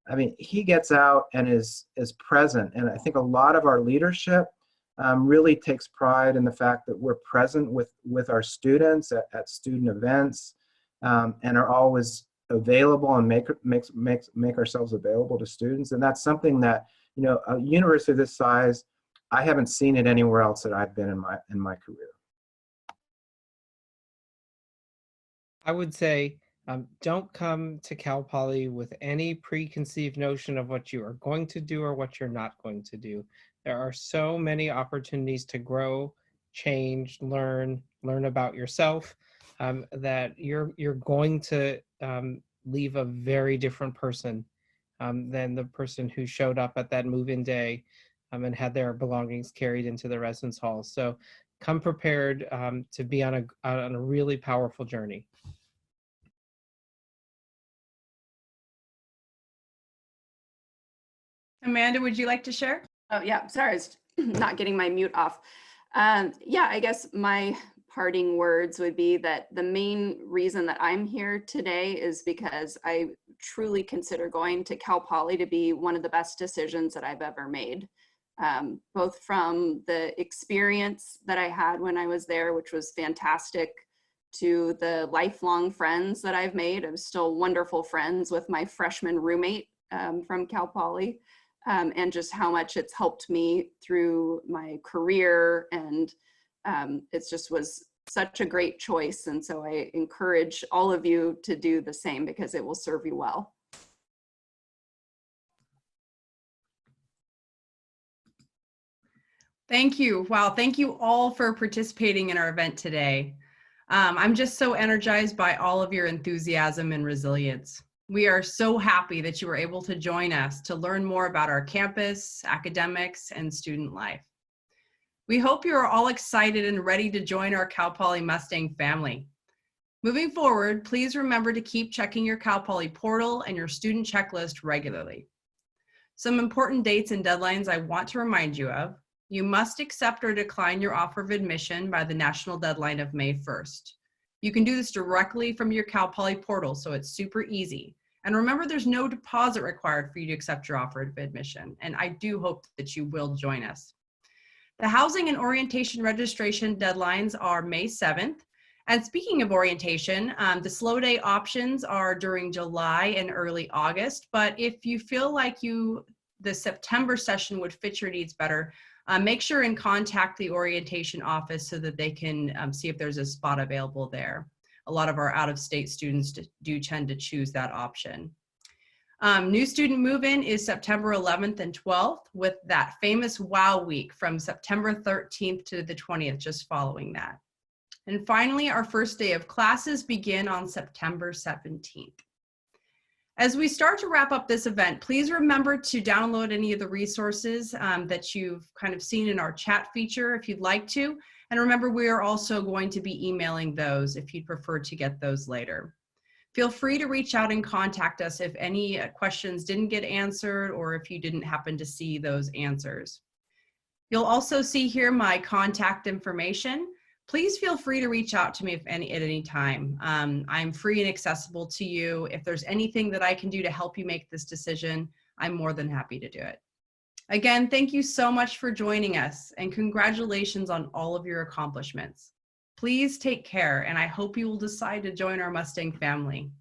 I mean, he gets out and is present. And I think a lot of our leadership really takes pride in the fact that we're present with our students at student events, and are always available and make ourselves available to students. And that's something that, you know, a university of this size, I haven't seen it anywhere else that I've been in my career. I would say don't come to Cal Poly with any preconceived notion of what you are going to do or what you're not going to do. There are so many opportunities to grow, change, learn about yourself, that you're going to leave a very different person than the person who showed up at that move-in day and had their belongings carried into the residence hall. So come prepared to be on a really powerful journey. Amanda, would you like to share? Oh, yeah, sorry, I was not getting my mute off. Yeah, I guess my parting words would be that the main reason that I'm here today is because I truly consider going to Cal Poly to be one of the best decisions that I've ever made. Both from the experience that I had when I was there, which was fantastic, to the lifelong friends that I've made. I'm still wonderful friends with my freshman roommate from Cal Poly. And just how much it's helped me through my career. And it just was such a great choice. And so I encourage all of you to do the same because it will serve you well. Thank you. Wow. Thank you all for participating in our event today. I'm just so energized by all of your enthusiasm and resilience. We are so happy that you were able to join us to learn more about our campus, academics, and student life. We hope you are all excited and ready to join our Cal Poly Mustang family. Moving forward, please remember to keep checking your Cal Poly portal and your student checklist regularly. Some important dates and deadlines I want to remind you of. You must accept or decline your offer of admission by the national deadline of May 1st. You can do this directly from your Cal Poly portal, so it's super easy. And remember, there's no deposit required for you to accept your offer of admission, and I do hope that you will join us. The housing and orientation registration deadlines are May 7th. And speaking of orientation, the slow day options are during July and early August, but if you feel like the September session would fit your needs better, make sure and contact the orientation office so that they can see if there's a spot available there. A lot of our out-of-state students do tend to choose that option. New student move-in is September 11th and 12th with that famous WOW week from September 13th to the 20th, just following that. And finally, our first day of classes begin on September 17th. As we start to wrap up this event, please remember to download any of the resources that you've kind of seen in our chat feature if you'd like to. And remember, we are also going to be emailing those if you'd prefer to get those later. Feel free to reach out and contact us if any questions didn't get answered or if you didn't happen to see those answers. You'll also see here my contact information. Please feel free to reach out to me at any time. I'm free and accessible to you. If there's anything that I can do to help you make this decision, I'm more than happy to do it. Again, thank you so much for joining us and congratulations on all of your accomplishments. Please take care and I hope you will decide to join our Mustang family.